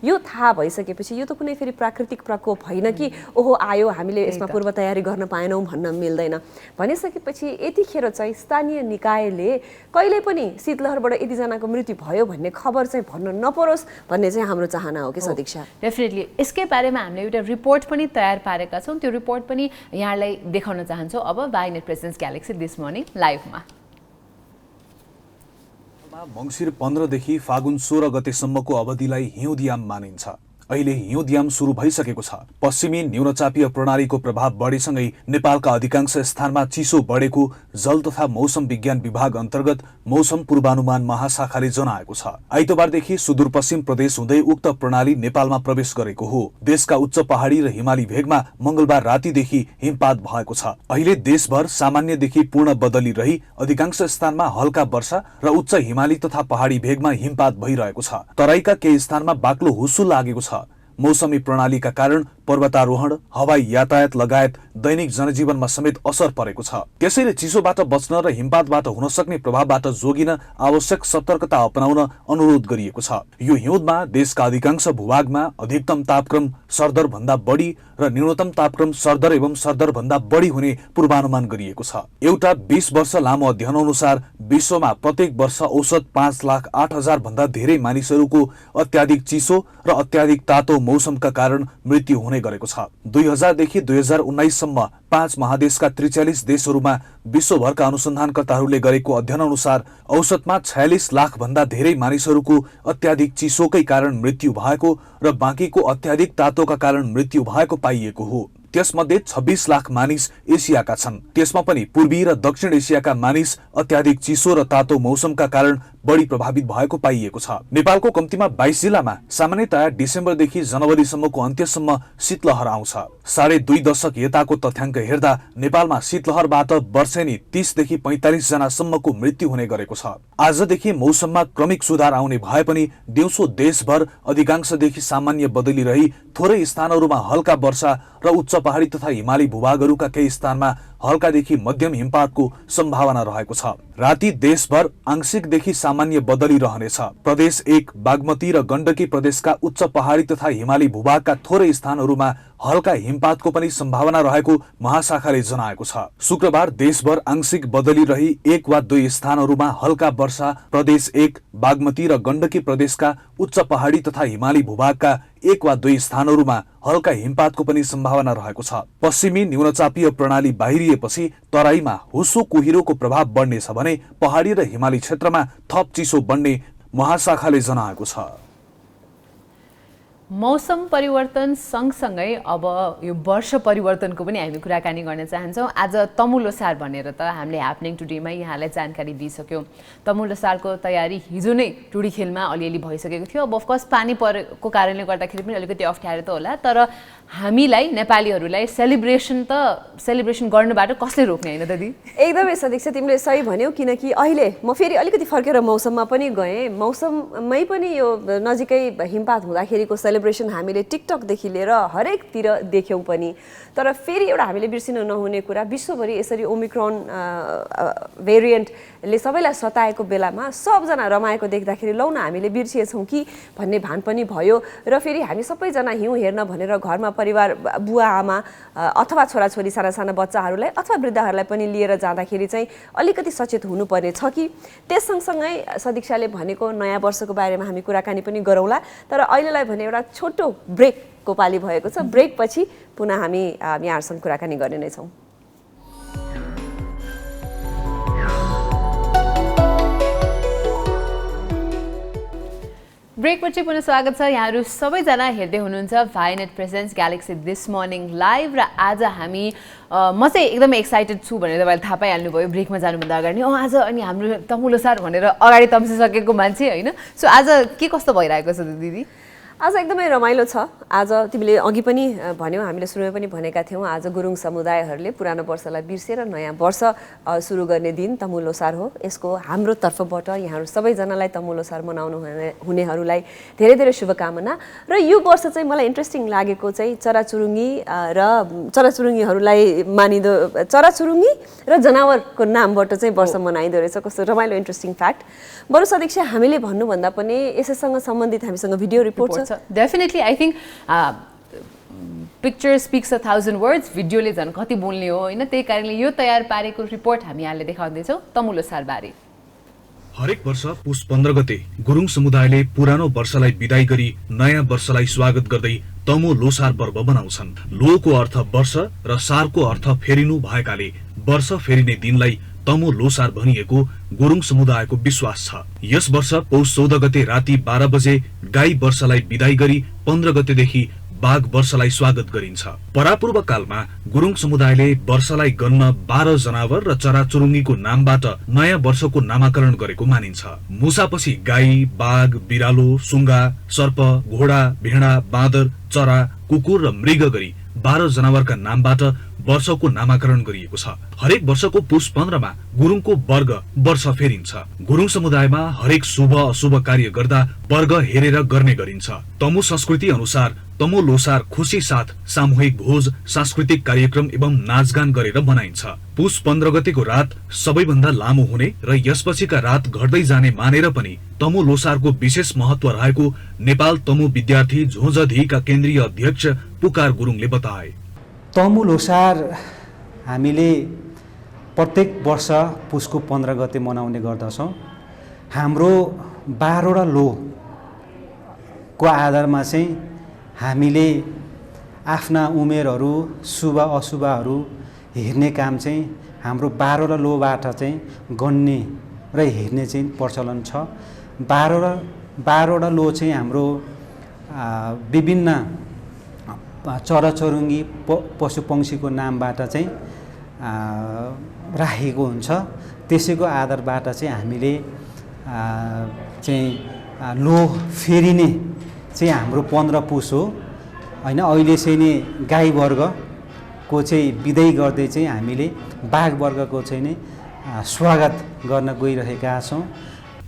यो थाहा भइसकेपछि यो त कुनै फेरि प्राकृतिक प्रकोप होइन कि ओहो आयो हामीले यसमा पूर्व तयारी गर्न पाएनौँ भन्न मिल्दैन। भनिसकेपछि यतिखेर चाहिँ स्थानीय निकायले कहिल्यै पनि शीतलहरबाट यतिजनाको मृत्यु भयो भन्ने खबर चाहिँ भन्न नपरोस् भन्ने चाहिँ हाम्रो चाहना हो कि सदीक्षा। डेफिनेटली यसकै बारेमा हामीले एउटा रिपोर्ट पनि तयार पारेका छौँ, त्यो रिपोर्ट पनि यहाँलाई देखाउन चाहन्छौँ अब वाइनेट प्रेजेन्ट्स ग्यालेक्सी दिस मर्निङ लाइभमा। मङ्सिर 15 देखि फागुन 16 गतेसम्मको अवधिलाई हिउँदयाम मानिन्छ। अहिले हिउँदयाम सुरु भइसकेको छ। पश्चिमी न्यूनचापीय प्रणालीको प्रभाव बढेसँगै नेपालका अधिकांश स्थानमा चिसो बढेको जल तथा मौसम विज्ञान विभाग अन्तर्गत मौसम पूर्वानुमान महाशाखाले जनाएको छ। आइतबारदेखि सुदूरपश्चिम प्रदेश हुँदै उक्त प्रणाली नेपालमा प्रवेश गरेको हो। देशका उच्च पहाडी र हिमाली भेगमा मंगलबार रातिदेखि हिमपात भएको छ। अहिले देशभर सामान्यदेखि पूर्ण बदली रही अधिकांश स्थानमा हल्का वर्षा र उच्च हिमाली तथा पहाडी भेगमा हिमपात भइरहेको छ। तराईका केही स्थानमा बाक्लो हुस्सु लागेको छ। मौसमी प्रणालीका कारण पर्वतारोहण, हवाई यातायात लगायत दैनिक जनजीवनमा समेत असर परेको छ। त्यसैले चिसोबाट बच्न र हिमपातबाट हुन सक्ने प्रभावबाट जोगिन आवश्यक सतर्कता अपनाउन अनुरोध गरिएको छ। यो हिउँदमा देशका अधिकांश भूभागमा अधिकतम तापक्रम सरदर भन्दा बढी र न्यूनतम तापक्रम सरदर एवं सरदर भन्दा बढी हुने पूर्वानुमान गरिएको छ। एउटा 20 वर्ष लामो अध्ययन अनुसार विश्वमा प्रत्येक वर्ष औसत 5,08,000 भन्दा धेरै मानिसहरूको अत्याधिक चिसो र अत्याधिक तातो मौसमका कारण मृत्यु हुने गरेको छ। 2000 देखि 2019 सम्म 5 महादेशका 43 देशहरूमा विश्वभरका अनुसन्धानकर्ताहरूले गरेको अध्ययन अनुसार औसतमा 46 लाख भन्दा धेरै मानिसहरूको अत्याधिक चिसोकै कारण मृत्यु भएको र बाँकीको अत्याधिक तातोका कारण मृत्यु भएको पाइएको हो। त्यसमध्ये 26 लाख मानिस एसियाका छन्। त्यसमा पनि पूर्वी र दक्षिण एसियाका मानिस अत्याधिक चिसो र तातो मौसमका कारण बढी प्रभावित भएको पाइएको छ। नेपालको कम्तीमा 22 जिल्लामा सामान्यतया डिसेम्बरदेखि जनवरीसम्मको अन्त्यसम्म शीतलहर आउँछ। 2.5 दशक यताको तथ्याङ्क हेर्दा नेपालमा शीतलहरबाट वर्षेनी 30 देखि 45 जनासम्मको मृत्यु हुने गरेको छ। आजदेखि मौसममा क्रमिक सुधार आउने भए पनि दिउँसो देशभर अधिकांशदेखि सामान्य बदली रही थोरै स्थानहरूमा हल्का वर्षा र उच्च पहाडी तथा हिमाली भूभागहरूका केही स्थानमा हल्कादेखि मध्यम हिमपातको सम्भावना रहेको छ। राति देशभर आंशिकदेखि सामान्य बदली रहनेछ। प्रदेश 1 बागमती र गण्डकी प्रदेशका उच्च पहाडी तथा हिमाली भूभागका थोरै स्थानहरूमा हल्का हिमपातको पनि सम्भावना रहेको महाशाखाले जनाएको छ। शुक्रबार देशभर आंशिक बदली रही 1 वा 2 स्थानहरूमा हल्का वर्षा प्रदेश 1 बागमती र गण्डकी प्रदेशका उच्च पहाडी तथा हिमाली भूभागका 1 वा 2 स्थानहरूमा हल्का हिमपातको पनि सम्भावना रहेको छ। पश्चिमी न्यूनचापीय प्रणाली बाहिरिएपछि तराईमा हुस्सो कुहिरोको प्रभाव बढ्नेछ भने पहाडी र हिमाली क्षेत्रमा थप चिसो बढ्ने महाशाखाले जनाएको छ। मौसम परिवर्तन सँगसँगै अब यो वर्ष परिवर्तनको पनि हामी कुराकानी गर्न चाहन्छौँ। आज तमु लोसार भनेर त हामीले ह्यापनिङ टुडेमा यहाँलाई जानकारी दिइसक्यौँ। तमु लोसारको तयारी हिजो नै टुडी खेलमा अलिअलि भइसकेको थियो। अब अफकोर्स पानी परेको कारणले गर्दाखेरि पनि अलिकति अप्ठ्यारो त होला, तर हामीलाई नेपालीहरूलाई सेलिब्रेसन गर्नबाट कसले रोक्ने होइन दिदी? एकदमै सदीक्षा, तिमीले सही भन्यौ। किनकि अहिले म फेरि अलिकति फर्केर मौसममा पनि गएँ। मौसममै पनि यो नजिकै हिमपात हुँदाखेरिको सेलिब्रेसन हामीले टिकटकदेखि लिएर हरेकतिर देख्यौँ पनि। तर फेरि एउटा हामीले बिर्सिनु नहुने कुरा, विश्वभरि यसरी ओमिक्रोन भेरिएन्टले सबैलाई सताएको बेलामा सबजना रमाएको देख्दाखेरि लौ न हामीले बिर्सिएछौँ कि भन्ने भान पनि भयो। र फेरि हामी सबैजना हिउँ हेर्न भनेर घरमा परिवार बुवा आमा अथवा छोराछोरी साना साना बच्चाहरूलाई अथवा वृद्धहरूलाई पनि लिएर जाँदाखेरि चाहिँ अलिकति सचेत हुनुपर्ने छ कि। त्यस सँगसँगै सदीक्षाले भनेको नयाँ वर्षको बारेमा हामी कुराकानी पनि गरौँला। तर अहिलेलाई भने एउटा छोटो ब्रेकको पाली भएको छ। ब्रेकपछि पुनः हामी यहाँहरूसँग कुराकानी गर्ने नै छौँ। ब्रेकपछि पुनः स्वागत छ। यहाँहरू सबैजना हेर्दै हुनुहुन्छ Vianet presents Galaxy this morning live. र आज हामी म चाहिँ एकदमै एक्साइटेड छु भनेर तपाईँले थाहा पाइहाल्नुभयो ब्रेकमा जानुभन्दा अगाडि। आज अनि हाम्रो तमु लोसार भनेर अगाडि तम्सिसकेको मान्छे होइन। सो आज के कस्तो भइरहेको छ दिदी? आज एकदमै रमाइलो छ। आज तिमीले अघि पनि भन्यौ, हामीले सुरुमा पनि भनेका थियौँ, आज गुरुङ समुदायहरूले पुरानो वर्षलाई बिर्सेर नयाँ वर्ष सुरु गर्ने दिन तमु लोसार हो। यसको हाम्रो तर्फबाट यहाँहरू सबैजनालाई तमु लोसार मनाउनु हुनेहरूलाई धेरै धेरै शुभकामना। र यो वर्ष चाहिँ मलाई इन्ट्रेस्टिङ लागेको चाहिँ चराचुरुङ्गी र चराचुरुङ्गीहरूलाई मानिदो, चराचुरुङ्गी र जनावरको नामबाट चाहिँ वर्ष मनाइदो रहेछ। कस्तो रमाइलो इन्ट्रेस्टिङ फ्याक्ट। बरु सदीक्षा, हामीले भन्नुभन्दा पनि यसैसँग सम्बन्धित हामीसँग भिडियो रिपोर्ट छ। Definitely I think picture speaks 1,000 words, भिडियोले झन् कति बोल्ने हो होइन। त्यही कारणले यो तयार पारेको रिपोर्ट हामी यहाँले देखाउँदैछौँ तमु लोसार बारे। हरेक वर्ष पुस 15 गते गुरुङ समुदायले पुरानो वर्षलाई बिदाई गरी नयाँ वर्षलाई स्वागत गर्दै तमु लोसार पर्व मनाउँछन्। लोको अर्थ वर्ष र सारको अर्थ फेरिनु भएकाले वर्ष फेरिने दिनलाई तमु लोसार भनिएको गुरुङ समुदायको विश्वास छ। यस वर्ष पौष 14 गते राति 12 बजे गाई वर्षलाई बिदाई गरी 15 गतेदेखि बाघ वर्षलाई स्वागत गरिन्छ। परापूर्व कालमा गुरुङ समुदायले वर्षलाई गन्न 12 जनावर र चराचुरुङ्गीको नामबाट नयाँ वर्षको नामाकरण गरेको मानिन्छ। मुसापछि गाई, बाघ, बिरालो, सुङ्गा, सर्प, घोडा, भेडा, बाँदर, चरा, कुकुर र मृग गरी 12 जनावरका नामबाट वर्षको नामाकरण गरिएको छ। हरेक वर्षको पुष 15 मा गुरुङको वर्ग वर्ष फेरिन्छ। गुरुङ समुदायमा हरेक शुभ अशुभ कार्य गर्दा वर्ग हेरेर गर्ने गरिन्छ। तमु संस्कृति अनुसार तमु लोसार खुशी साथ सामूहिक भोज, सांस्कृतिक कार्यक्रम एवं नाचगान गरेर मनाइन्छ। पुष 15 गतेको रात सबैभन्दा लामो हुने र यसपछिका रात घट्दै जाने मानेर पनि तमु लोसारको विशेष महत्व रहेको नेपाल तमु विद्यार्थी झोजधीका केन्द्रीय अध्यक्ष पुकार गुरुङले बताए। तमु लोसार हामीले प्रत्येक वर्ष पुसको 15 गते मनाउने गर्दछौँ। हाम्रो 12वटा लोको आधारमा चाहिँ हामीले आफ्ना उमेरहरू, शुभ अशुभहरू हेर्ने काम चाहिँ हाम्रो 12वटा लोबाट चाहिँ गन्ने र हेर्ने चाहिँ प्रचलन छ। 12वटा लो चाहिँ हाम्रो विभिन्न चराचुरुङ्गी पशुपक्षीको नामबाट चाहिँ राखेको हुन्छ। त्यसैको आधारबाट चाहिँ हामीले चाहिँ लो फेरिने चाहिँ हाम्रो 15 पुस हो हैन। अहिले चाहिँ नि गाई वर्गको चाहिँ बिदाई गर्दै चाहिँ हामीले बाघ वर्गको चाहिँ नि स्वागत गर्न गइरहेका छौँ।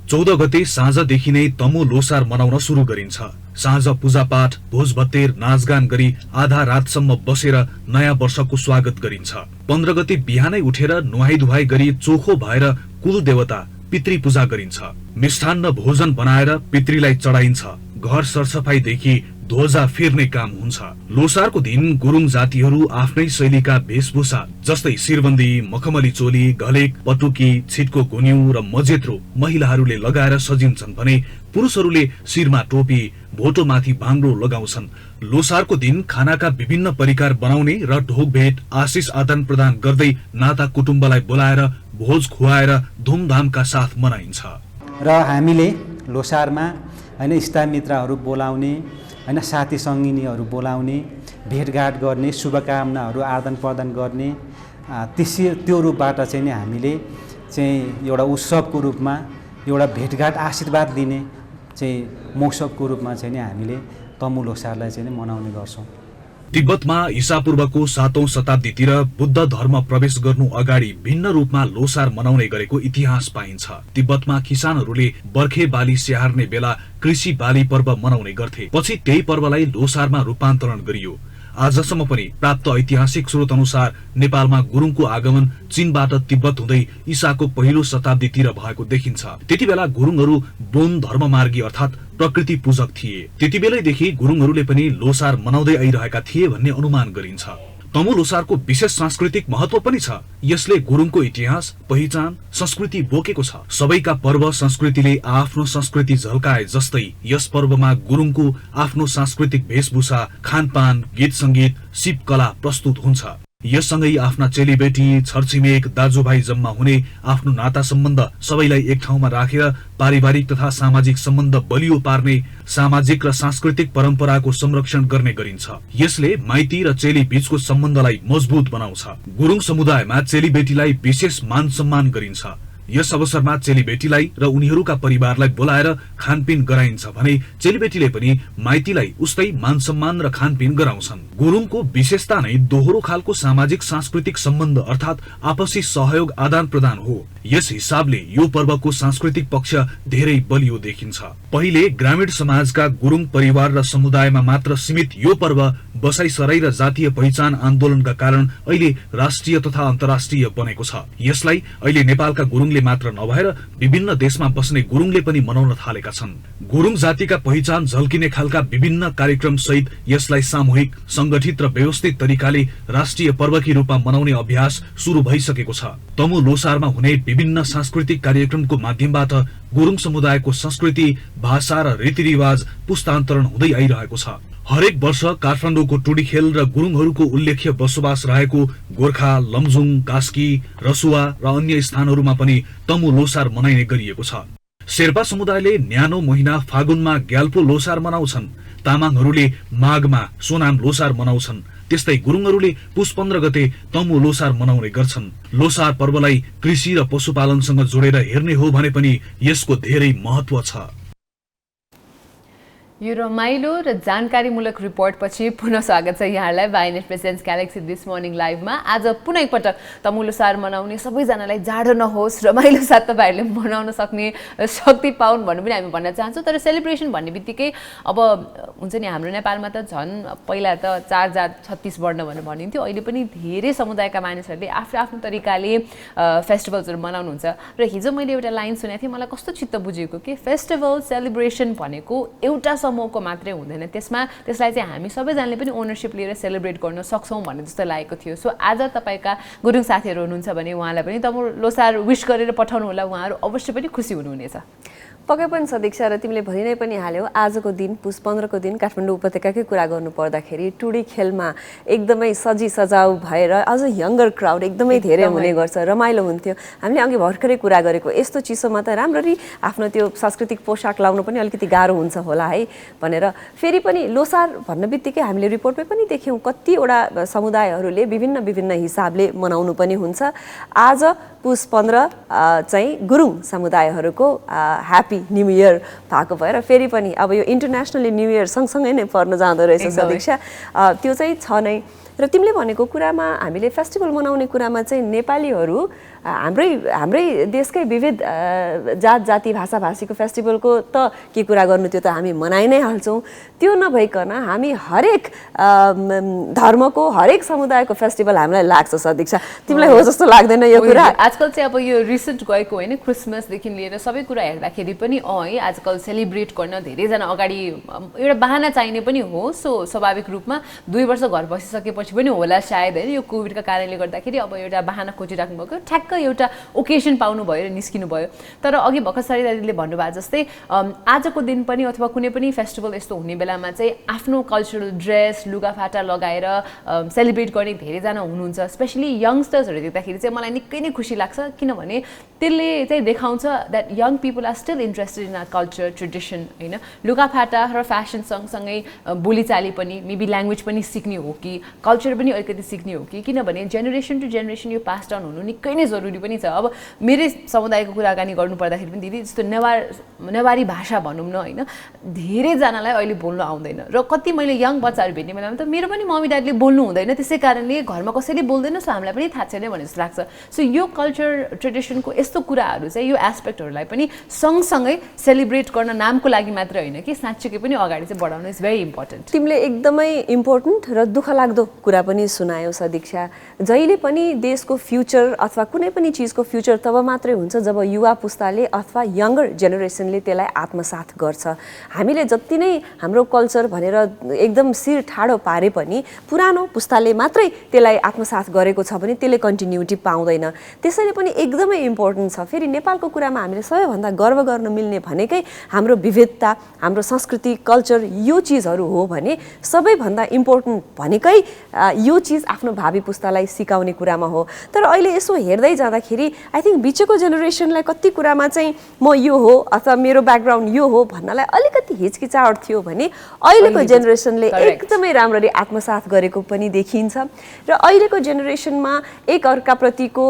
14 गते साँझदेखि नै तमु लोसार मनाउन सुरु गरिन्छ। साँझ पूजापाठ, भोजभतेर, नाचगान गरी आधा रातसम्म बसेर नयाँ वर्षको स्वागत गरिन्छ। 15 गते बिहानै उठेर नुहाई धुवाई गरी चोखो भएर कुल देवता पितृ पूजा गरिन्छ। मिष्ठान्न भोजन बनाएर पितृलाई चढाइन्छ। घर सरसफाईदेखि ध्वजा फेर्ने काम हुन्छ। लोसारको दिन गुरुङ जातिहरू आफ्नै शैलीका वेशभूषा जस्तै शिरबन्दी, मखमली चोली, घलेक, पटुकी, छिटको घुन्यु र मजेत्रो महिलाहरूले लगाएर सजिन्छन् भने पुरुषहरूले शिरमा टोपी, भोटोमाथि भाङ्रो लगाउँछन्। लोसारको दिन खानाका विभिन्न परिकार बनाउने र ढोकभेट, आशिष आदान प्रदान गर्दै नाता कुटुम्बलाई बोलाएर भोज खुवाएर धुमधामका साथ मनाइन्छ। र हामीले लोसारमा हैन इष्टमित्रहरू बोलाउने, हैन साथी सङ्गिनीहरू बोलाउने, भेटघाट गर्ने, शुभकामनाहरू आदान प्रदान गर्ने, त्यो रूपबाट चाहिँ नि हामीले चाहिँ एउटा उत्सवको रूपमा एउटा भेटघाट आशीर्वाद दिने चाहिँ मौसमको रूपमा चाहिँ नि हामीले तमु लोसारलाई चाहिँ मनाउने गर्छौँ। तिब्बतमा ईसापूर्वको 7औं शताब्दीतिर बुद्ध धर्म प्रवेश गर्नु अगाडि भिन्न रूपमा लोसार मनाउने गरेको इतिहास पाइन्छ। तिब्बतमा किसानहरूले बर्खे बाली स्याहार्ने बेला कृषि बाली पर्व मनाउने गर्थे। पछि त्यही पर्वलाई लोसारमा रूपान्तरण गरियो। आजसम्म पनि प्राप्त ऐतिहासिक स्रोत अनुसार नेपालमा गुरुङको आगमन चीनबाट तिब्बत हुँदै ईसाको पहिलो शताब्दीतिर भएको देखिन्छ। त्यति बेला गुरुङहरू बोन धर्ममार्गी अर्थात् प्रकृति पूजक थिए। त्यति बेलैदेखि गुरुङहरूले पनि लोसार मनाउँदै आइरहेका थिए भन्ने अनुमान गरिन्छ। तमु लोसारको विशेष सांस्कृतिक महत्व पनि छ। यसले गुरुङको इतिहास, पहिचान, संस्कृति बोकेको छ। सबैका पर्व संस्कृतिले आफ्नो संस्कृति झल्काए जस्तै यस पर्वमा गुरुङको आफ्नो सांस्कृतिक वेशभूषा, खानपान, गीत संगीत, शिवकला प्रस्तुत हुन्छ। यससँगै आफ्ना चेलीबेटी, छरछिमेक, दाजुभाइ जम्मा हुने, आफ्नो नाता सम्बन्ध सबैलाई एक ठाउँमा राखेर पारिवारिक तथा सामाजिक सम्बन्ध बलियो पार्ने, सामाजिक र सांस्कृतिक परम्पराको संरक्षण गर्ने गरिन्छ। यसले माइती र चेली बीचको सम्बन्धलाई मजबुत बनाउँछ। गुरुङ समुदायमा चेलीबेटीलाई विशेष मान सम्मान गरिन्छ। यस अवसरमा चेलीबेटीलाई र उनीहरूका परिवारलाई बोलाएर खानपिन गराइन्छ भने चेलीबेटीले पनि माइतीलाई उस्तै मान सम्मान र खानपिन गराउँछन्। गुरुङको विशेषता नै दोहोरो खालको सामाजिक सांस्कृतिक सम्बन्ध अर्थात् आपसी सहयोग आदान प्रदान हो। यस हिसाबले यो पर्वको सांस्कृतिक पक्ष धेरै बलियो देखिन्छ। पहिले ग्रामीण समाजका गुरुङ परिवार र समुदायमा मात्र सीमित यो पर्व बसाइसराई र जातीय पहिचान आन्दोलनका कारण अहिले राष्ट्रिय तथा अन्तर्राष्ट्रिय बनेको छ। यसलाई अहिले नेपालका गुरुङले मात्र नभएर विभिन्न देशमा बस्ने गुरुङले पनि मनाउन थालेका छन्। गुरुङ जातिका पहिचान झल्किने खालका विभिन्न कार्यक्रम सहित यसलाई सामूहिक, संगठित र व्यवस्थित तरिकाले राष्ट्रिय पर्वकी रूपमा मनाउने अभ्यास सुरु भइसकेको छ। तमु लोसारमा हुने विभिन्न सांस्कृतिक कार्यक्रमको माध्यमबाट गुरुङ समुदायको संस्कृति, भाषा र रीतिरिवाज पुस्तान्तरण हुँदै आइरहेको छ। हरेक वर्ष काठमाडौँको टुडीखेल र गुरुङहरूको उल्लेख्य बसोबास रहेको गोर्खा, लमजुङ, कास्की, रसुवा र अन्य स्थानहरूमा पनि तमु लोसार मनाइने गरिएको छ। शेर्पा समुदायले न्यानो महिना फागुनमा ग्याल्पो लोसार मनाउँछन्। तामाङहरूले माघमा सोनाम लोसार मनाउँछन्। त्यस्तै गुरुङहरूले पुस 15 गते तमु लोसार मनाउने गर्छन्। लोसार पर्वलाई कृषि र पशुपालनसँग जोडेर हेर्ने हो भने पनि यसको धेरै महत्व छ। यो रमाइलो र जानकारीमूलक रिपोर्टपछि पुनः स्वागत छ यहाँहरूलाई वाइनेट प्रेजेन्ट्स ग्यालेक्सी दिस मर्निङ लाइभमा। आज पुनः एकपटक तमु लोसार मनाउने, सबैजनालाई जाडो नहोस्, रमाइलो साथ तपाईँहरूले मनाउन सक्ने शक्ति पाउन् भन्नु पनि हामी भन्न चाहन्छौँ। तर सेलिब्रेसन भन्ने बित्तिकै अब हुन्छ नि, हाम्रो नेपालमा त झन् पहिला त 4 जात 36 वर्ण भनेर भनिन्थ्यो। अहिले पनि धेरै समुदायका मानिसहरूले आफ्नो आफ्नो तरिकाले फेस्टिभल्सहरू मनाउनुहुन्छ। र हिजो मैले एउटा लाइन सुनेको थिएँ, मलाई कस्तो चित्त बुझेको कि फेस्टिभल सेलिब्रेसन भनेको एउटा समूहको मात्रै हुँदैन, त्यसलाई चाहिँ हामी सबैजनाले पनि ओनरसिप लिएर सेलिब्रेट गर्न सक्छौँ भन्ने जस्तो लागेको थियो। सो आज तपाईँका गुरुङ साथीहरू हुनुहुन्छ भने उहाँलाई पनि तमु लोसार विश गरेर पठाउनु होला, उहाँहरू अवश्य पनि खुसी हुनुहुनेछ। पक्कै पनि सदीक्षा, र तिमीले भनि नै पनि हाल्यौ, आजको दिन पुस 15 को दिन काठमाडौँ उपत्यकाकै कुरा गर्नु पर्दाखेरि टुडी खेलमा एकदमै सजी सजाउ भएर अझ यङ्गर क्राउड एकदमै धेरै हुने गर्छ, रमाइलो हुन्थ्यो। हामीले अघि भर्खरै कुरा गरेको यस्तो चिसोमा त राम्ररी आफ्नो त्यो सांस्कृतिक पोसाक लाउनु पनि अलिकति गाह्रो हुन्छ होला है भनेर। फेरि पनि लोसार भन्न बित्तिकै हामीले रिपोर्टमै पनि देख्यौँ कतिवटा समुदायहरूले विभिन्न विभिन्न हिसाबले मनाउनु पनि हुन्छ। आज पुस 15 चाहिँ गुरुङ समुदायहरूको ह्याप्पी न्यू इयर भएको भएर फेरि पनि अब यो इन्टरनेसनली न्यू इयर सँगसँगै नै पर्न जाँदो रहेछ सदीक्षा। त्यो चाहिँ छ नै। र तिमीले भनेको कुरामा हामीले फेस्टिभल मनाउने कुरामा चाहिँ नेपालीहरू हाम्रै देशकै विविध जात जाति भाषा भाषीको फेस्टिभलको त के कुरा गर्नु, त्यो त हामी मनाइ नै हाल्छौँ। त्यो नभइकन हामी हरेक धर्मको हरेक समुदायको फेस्टिभल हामीलाई लाग्छ सदीक्षा। तिमीलाई हो जस्तो लाग्दैन यो कुरा? आजकल चाहिँ अब यो रिसेन्ट गएको होइन क्रिसमसदेखि लिएर सबै कुरा हेर्दाखेरि पनि है आजकल सेलिब्रेट गर्न धेरैजना अगाडि एउटा बाहना चाहिने पनि हो। सो स्वाभाविक रूपमा 2 वर्ष घर बसिसकेपछि पनि होला सायद होइन, यो कोभिडका कारणले गर्दाखेरि अब एउटा बाहना खोजिराख्नु भएको, ठ्याक्क एउटा ओकेजन पाउनु भयो र निस्किनु भयो। तर अघि भर्खर सरिताले भन्नुभयो जस्तै आजको दिन पनि अथवा कुनै पनि फेस्टिभल यस्तो हुने बेलामा चाहिँ आफ्नो कल्चरल ड्रेस लुगाफाटा लगाएर सेलिब्रेट गर्ने धेरैजना हुनुहुन्छ। स्पेसली यङ्स्टर्सहरू देख्दाखेरि चाहिँ मलाई निकै नै खुसी लाग्छ, किनभने त्यसले चाहिँ देखाउँछ that young people are still interested in our culture tradition होइन। लुगाफाटा र फेसन सँगसँगै बोलीचाली पनि, मेबी ल्याङ्ग्वेज पनि सिक्ने हो कि कल्चर पनि अलिकति सिक्ने हो कि, किनभने जेनेरेसन टु जेनेरेसन यो पास डाउन हुनु निकै नै जरुरी पनि छ। अब मेरै समुदायको कुराकानी गर्नु पर्दाखेरि पनि दिदी जस्तो नेवारी भाषा भनौँ न होइन, धेरैजनालाई अहिले बोल्नु आउँदैन। र कति मैले यङ बच्चाहरू भेट्ने बेलामा त मेरो पनि मम्मी ड्याडीले बोल्नु हुँदैन, त्यसै कारणले घरमा कसैले बोल्दैन, सो हामीलाई पनि थाहा छैन भन्ने जस्तो लाग्छ। सो यो कल्चर ट्रेडिसनको यस्तो कुराहरू चाहिँ यो एस्पेक्टहरूलाई पनि सँगसँगै सेलिब्रेट गर्न नामको लागि मात्रै होइन कि साँच्चीकै पनि अगाडि चाहिँ बढाउनु इज भेरी इम्पोर्टेन्ट। तिमीले एकदमै इम्पोर्टेन्ट र दुःख लाग्दो कुरा पनि सुनायौ सदीक्षा। जहिले पनि देशको फ्युचर अथवा कुनै पनि चिजको फ्युचर तब मात्रै हुन्छ जब युवा पुस्ताले अथवा यङ्गर जेनेरेसनले त्यसलाई आत्मसात गर्छ। हामीले जति नै हाम्रो कल्चर भनेर एकदम शिर ठाडो पारे पनि पुरानो पुस्ताले मात्रै त्यसलाई आत्मसात गरेको छ भने त्यसले कन्टिन्युटी पाउँदैन। त्यसैले पनि एकदमै इम्पोर्टेन्ट छ। फेरि नेपालको कुरामा हामीले सबैभन्दा गर्व गर्न मिल्ने भनेकै हाम्रो विविधता, हाम्रो संस्कृति, कल्चर, यो चिजहरू हो भने सबैभन्दा इम्पोर्टेन्ट भनेकै यो चिज आफ्नो भावी पुस्तालाई सिकाउने कुरामा हो। तर अहिले यसो हेर्दै जाँदाखेरि आई थिङ्क बिचको जेनेरेसनलाई कति कुरामा चाहिँ म यो हो अथवा मेरो ब्याकग्राउन्ड यो हो भन्नलाई अलिकति हिचकिचाहट थियो भने अहिलेको जेनेरेसनले एकदमै राम्ररी आत्मसात गरेको पनि देखिन्छ। र अहिलेको जेनेरेसनमा एकअर्काप्रतिको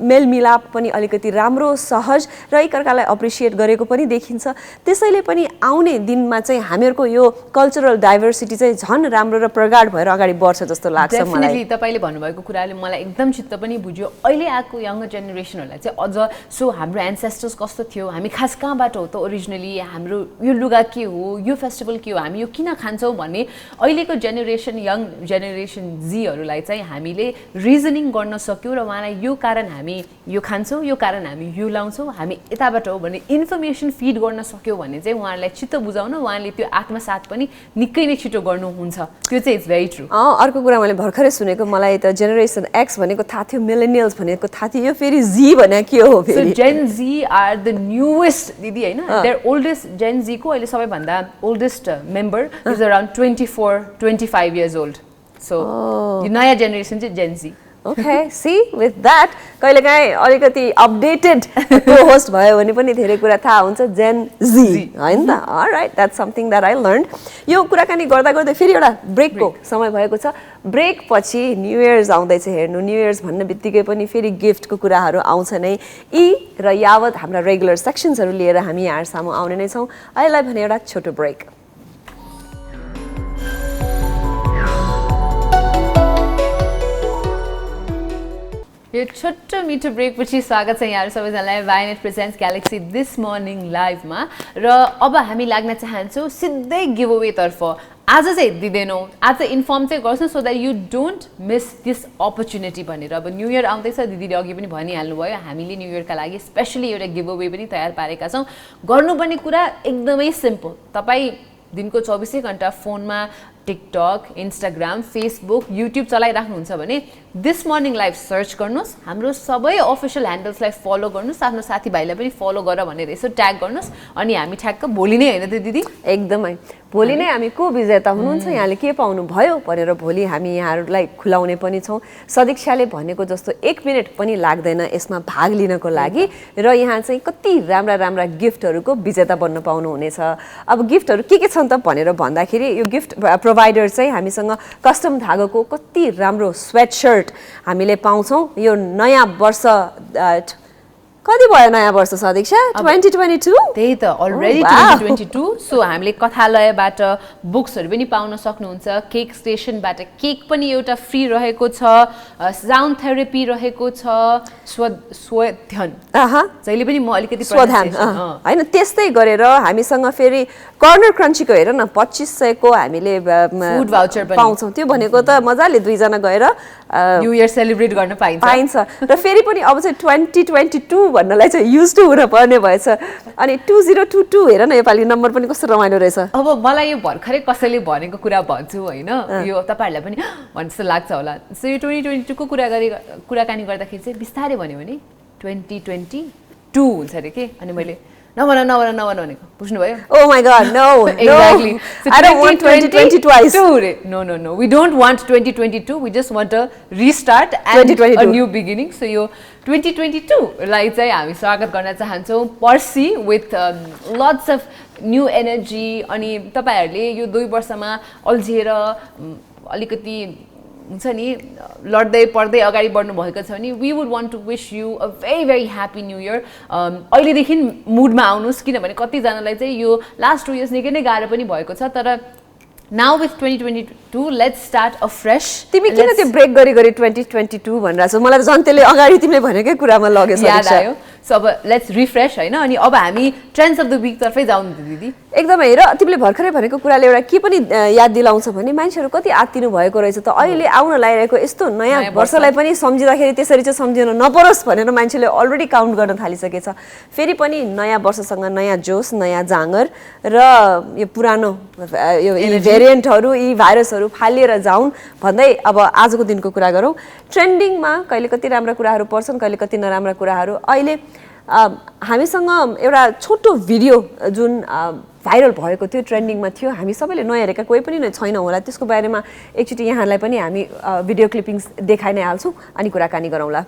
मेलमिलाप पनि अलिकति राम्रो, सहज र एकअर्कालाई अप्रिसिएट गरेको पनि देखिन्छ। त्यसैले पनि आउने दिनमा चाहिँ हामीहरूको यो कल्चरल डाइभर्सिटी चाहिँ झन् राम्रो र प्रगाढ भएर अगाडि बढ्छ जस्तो लाग्छ मलाई। तपाईँले भन्नुभएको कुराले मलाई एकदम चित्त पनि बुझ्यो। अहिले आएको यङ्गर जेनेरेसनहरूलाई चाहिँ अझ सो हाम्रो एन्सेस्टर्स कस्तो थियो, हामी खास कहाँबाट हो त ओरिजिनली, हाम्रो यो लुगा के हो, यो फेस्टिभल के हो, हामी यो किन खान्छौँ भन्ने अहिलेको जेनेरेसन यङ जेनेरेसन जीहरूलाई चाहिँ हामीले रिजनिङ गर्न सक्यौँ र उहाँलाई यो कारण हामी यो खान्छौँ, यो कारण कारण हामी यो लाउँछौँ, हामी यताबाट हो भने इन्फर्मेसन फिड गर्न सक्यो भने चाहिँ उहाँहरूलाई चित्त बुझाउन उहाँले त्यो आत्मसात पनि निकै नै छिटो गर्नुहुन्छ। त्यो चाहिँ इट्स भेरी ट्रु। अर्को कुरा मैले भर्खरै सुनेको, मलाई त जेनेरेसन एक्स भनेको थाहा थियो, मिलेनियल्स भनेको थाहा थियो, यो फेरि जी भने के हो सो फेरि? जेन जी आर द न्युएस्ट दिदी होइन, देयर ओल्डेस्ट जेन जी को अहिले सबैभन्दा oldest member is around 24-25 years old. So यो नयाँ जेनेरेसन चाहिँ जेन जी। Okay, see, with that, कहिलेकाहीँ अलिकति अपडेटेड होस्ट भयो भने पनि धेरै कुरा थाहा हुन्छ, जेन जी होइन त? All right, that's something that I learn. यो कुराकानी गर्दा गर्दै फेरि एउटा ब्रेकको समय भएको छ। ब्रेक पछि न्यू इयर्स आउँदैछ, हेर्नु न्यू इयर्स भन्ने बित्तिकै पनि फेरि गिफ्टको कुराहरू आउँछ नै। यी र यावत हाम्रा रेगुलर सेक्सन्सहरू लिएर हामी यहाँहरूसामु आउने नै छौँ। अहिलेलाई भने एउटा छोटो ब्रेक। यो छोटो मिठो ब्रेक पछि स्वागत छ यहाँहरू सबैजनालाई वाइनेट प्रेजेन्ट्स ग्यालेक्सी दिस मर्निङ लाइभमा। र अब हामी लाग्न चाहन्छौँ सिधै गिभ अवे तर्फ। आज चाहिँ दिँदैनौँ, आज इन्फर्म चाहिँ गर्छौँ so that you don't miss this opportunity भनेर। अब न्यू इयर आउँदैछ, दिदीले अघि पनि भनिहाल्नु भयो, हामीले न्यू इयरका लागि स्पेसली एउटा गिभ अवे पनि तयार पारेका छौँ। गर्नुपर्ने कुरा एकदमै सिम्पल, तपाईँ दिनको 24 घण्टा फोनमा टिकटक, इन्स्टाग्राम, फेसबुक, युट्युब चलाइराख्नुहुन्छ भने दिस मर्निङ लाइभ सर्च गर्नुहोस्, हाम्रो सबै अफिसियल ह्यान्डल्सलाई फलो गर्नुहोस्, आफ्नो साथीभाइलाई पनि फलो गर भनेर यसो ट्याग गर्नुहोस्। अनि हामी ठ्याक्क भोलि नै होइन त दिदी, एकदमै भोलि नै हामी को विजेता हुनुहुन्छ, यहाँले के पाउनु भयो भनेर भोलि हामी यहाँहरूलाई खुलाउने पनि छौँ। सदिक्षाले भनेको जस्तो 1 मिनट पनि लाग्दैन यसमा भाग लिनको लागि, र यहाँ चाहिँ कति राम्रा राम्रा गिफ्टहरूको विजेता बन्न पाउनुहुनेछ। अब गिफ्टहरू के छन् त भनेर भन्दाखेरि, यो गिफ्ट प्रोभाइडर चाहिँ हामीसँग कस्टम धागोको कति राम्रो स्वेट सर्ट हामीले पाउँछौँ। यो नयाँ वर्ष कति भयो नयाँ वर्ष सदिक्षा? 2022? त्यही त अलरेडी 2022। सो हामीले कथालयबाट बुक्सहरू पनि पाउन सक्नुहुन्छ, केक स्टेसनबाट केक पनि एउटा फ्री रहेको छ, साउन्ड थेरापी रहेको छ, स्वध्यान जहिले पनि म अलिकति स्वध्यान होइन, त्यस्तै गरेर हामीसँग फेरि कर्नर क्रन्चीको हेर न 2500 को हामीले फुड भाउचर पाउँछौँ। त्यो भनेको त मजाले दुईजना गएर न्यू इयर सेलिब्रेट गर्न पाइन्छ। र फेरि पनि अब चाहिँ 2022 भन्नलाई चाहिँ युज टु हुन पर्ने भएछ। अनि 2022 हेर न, योपालि नम्बर पनि कस्तो रमाइलो रहेछ। अब मलाई यो भर्खरै कसैले भनेको कुरा भन्छु होइन, यो तपाईँहरूलाई पनि भन्छ जस्तो लाग्छ होला। सो यो 2022 को कुराकानी गर्दाखेरि चाहिँ बिस्तारै भन्यो भने 2022 हुन्छ अरे के, अनि मैले नभन भनेको बुझ्नुभयो? Oh my God, no, exactly. no. So I don't want 2020 twice. No. We don't want 2022. We just want a restart and 2022. a new beginning. So यो 2022 लाई चाहिँ हामी स्वागत गर्न चाहन्छौँ पर्सी with lots of new energy। अनि तपाईँहरूले यो 2 वर्षमा अल्झिएर अलिकति हुन्छ नि लड्दै पढ्दै अगाडि बढ्नु भएको छ भने we would want to wish you a very happy new year. अहिलेदेखि मुडमा आउनुहोस्, किनभने कतिजनालाई चाहिँ यो लास्ट 2 इयर्स निकै नै गाह्रो पनि भएको छ। तर now with 2022 let's start a fresh. तिमी किन त्यो ब्रेक गरी 2022 भनिरहेको छौ? मलाई झन् त्यसले अगाडि तिमीले भनेकै कुरामा लगेछ, याद आयो। सो अब लेट्स रिफ्रेश होइन, अनि अब हामी ट्रेन्ड्स अफ द विक तर्फै जाउँ दिदी। एकदमै। र तिमीले भर्खरै भनेको कुराले एउटा के पनि याद दिलाउँछ भने मान्छेहरू कति आत्तिनु भएको रहेछ त। अहिले आउन लागिरहेको यस्तो नयाँ वर्षलाई पनि सम्झिँदाखेरि त्यसरी चाहिँ सम्झिन नपरोस् भनेर मान्छेले अलरेडी काउन्ट गर्न थालिसकेछ। फेरि पनि नयाँ वर्षसँग नयाँ जोस, नयाँ जाँगर र यो पुरानो यो भेरिएन्टहरू, यी भाइरसहरू फालिएर जाउन् भन्दै अब आजको दिनको कुरा गरौँ। ट्रेन्डिङमा कहिले कति राम्रा कुराहरू पर्छन्, कहिले कति नराम्रा कुराहरू। अहिले हामीसँग एउटा छोटो भिडियो जुन भाइरल भएको थियो, ट्रेन्डिङमा थियो, हामी सबैले नहेरेका कोही पनि छैन होला, त्यसको बारेमा एकचोटि यहाँलाई पनि हामी भिडियो क्लिपिङ्स देखाइ नै हाल्छौँ अनि कुराकानी गरौँला।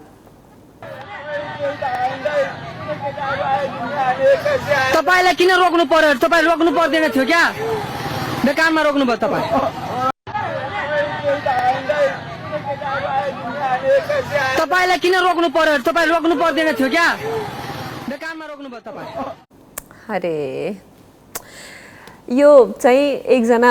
तपाईलाई किन रोक्नु पर्यो? तपाईँ रोक्नु पर्दैन थियो क्या? बेकारमा रोक्नु भयो तपाईँ। तपाईँलाई किन रोक्नु पर्यो? तपाईँ रोक्नु पर्दैन थियो क्या? बेकारमा रोक्नु भयो तपाईँ। अरे यो चाहिँ एकजना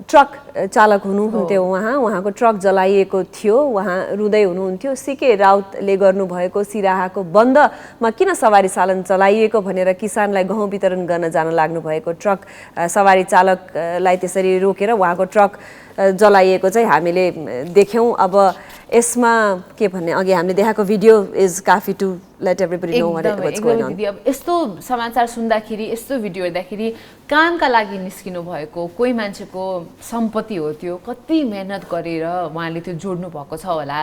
ट्रक चालक हुनुहुन्थ्यो, उहाँको ट्रक जलाइएको थियो, उहाँ रुँदै हुनुहुन्थ्यो। सीके राउतले गर्नुभएको सिराहाको बन्दमा किन सवारी चालन चलाइएको भनेर किसानलाई गहुँ वितरण गर्न जान लाग्नु भएको ट्रक सवारी चालकलाई त्यसरी रोकेर उहाँको ट्रक जलाइएको चाहिँ हामीले देख्यौँ। अब यसमा के भन्ने, अघि हामीले देखाएको भिडियो इज काफी to let everybody know what's going on. दिदी अब यस्तो समाचार सुन्दाखेरि यस्तो भिडियो हेर्दाखेरि कामका लागि निस्किनु भएको कोही मान्छेको सम्पत्ति हो त्यो कति मेहनत गरेर उहाँले त्यो जोड्नु भएको छ होला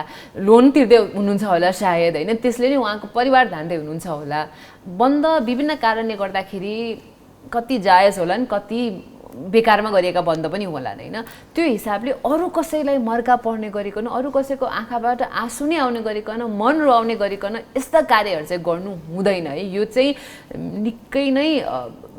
लोन तिर्दै हुनुहुन्छ होला सायद हैन त्यसले नै उहाँको परिवार धान्दै हुनुहुन्छ होला बन्द विभिन्न कारणले गर्दाखेरि कति जायज होला नि कति बेकारमा गरिएका बन्द पनि होला हैन त्यो हिसाबले अरु कसैलाई मर्का पर्ने गरिकन अरु कसैको आँखाबाट आँसु नै आउने गरिकन मन रुवाउने गरिकन यस्ता कार्यहरु चाहिँ गर्नु हुँदैन है यो चाहिँ निकै नै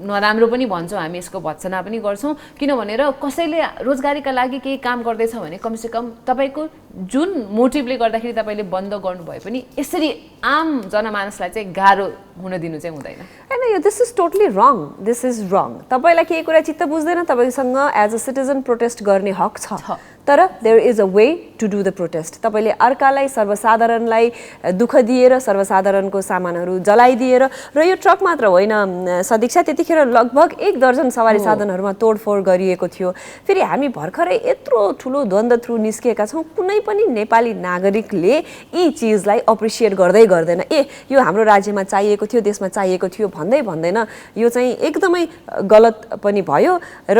नराम्रो पनि भन्छौं हामी यसको भत्सना पनि गर्छौं किन भनेर कसैले रोजगारीका लागि केही काम गर्दैछ भने कमसे कम तपाईको जुन मोटिभले गर्दाखेरि तपाईले बन्द गर्नु भए पनि यसरी आम जनमानसलाई चाहिँ गाह्रो हुन दिनु चाहिँ हुँदैन हैन यो this is totally wrong this is रङ तपाईलाई केही कुरा चित्त बुझ्दैन तपाईसँग एज अ सिटिजन प्रोटेस्ट गर्ने हक छ तर there is a way to do the protest तपाईले अर्कालाई सर्वसाधारणलाई दुःख दिएर सर्वसाधारणको सामानहरू जलाइदिएर र यो ट्रक मात्र होइन सदीक्षा त्यतिखेर लगभग 1 दर्जन सवारी साधनहरूमा तोडफोड गरिएको थियो फेरि हामी भर्खरै यत्रो ठुलो द्वन्द थ्रु निस्किएका छौं कुनै पनि नेपाली नागरिकले यी चीजलाई अप्रिशिएट गर्दैन ए यो हाम्रो राज्यमा चाहिएको थियो देशमा चाहिएको थियो भन्दैन यो चाहिँ एकदमै गलत पनि भयो र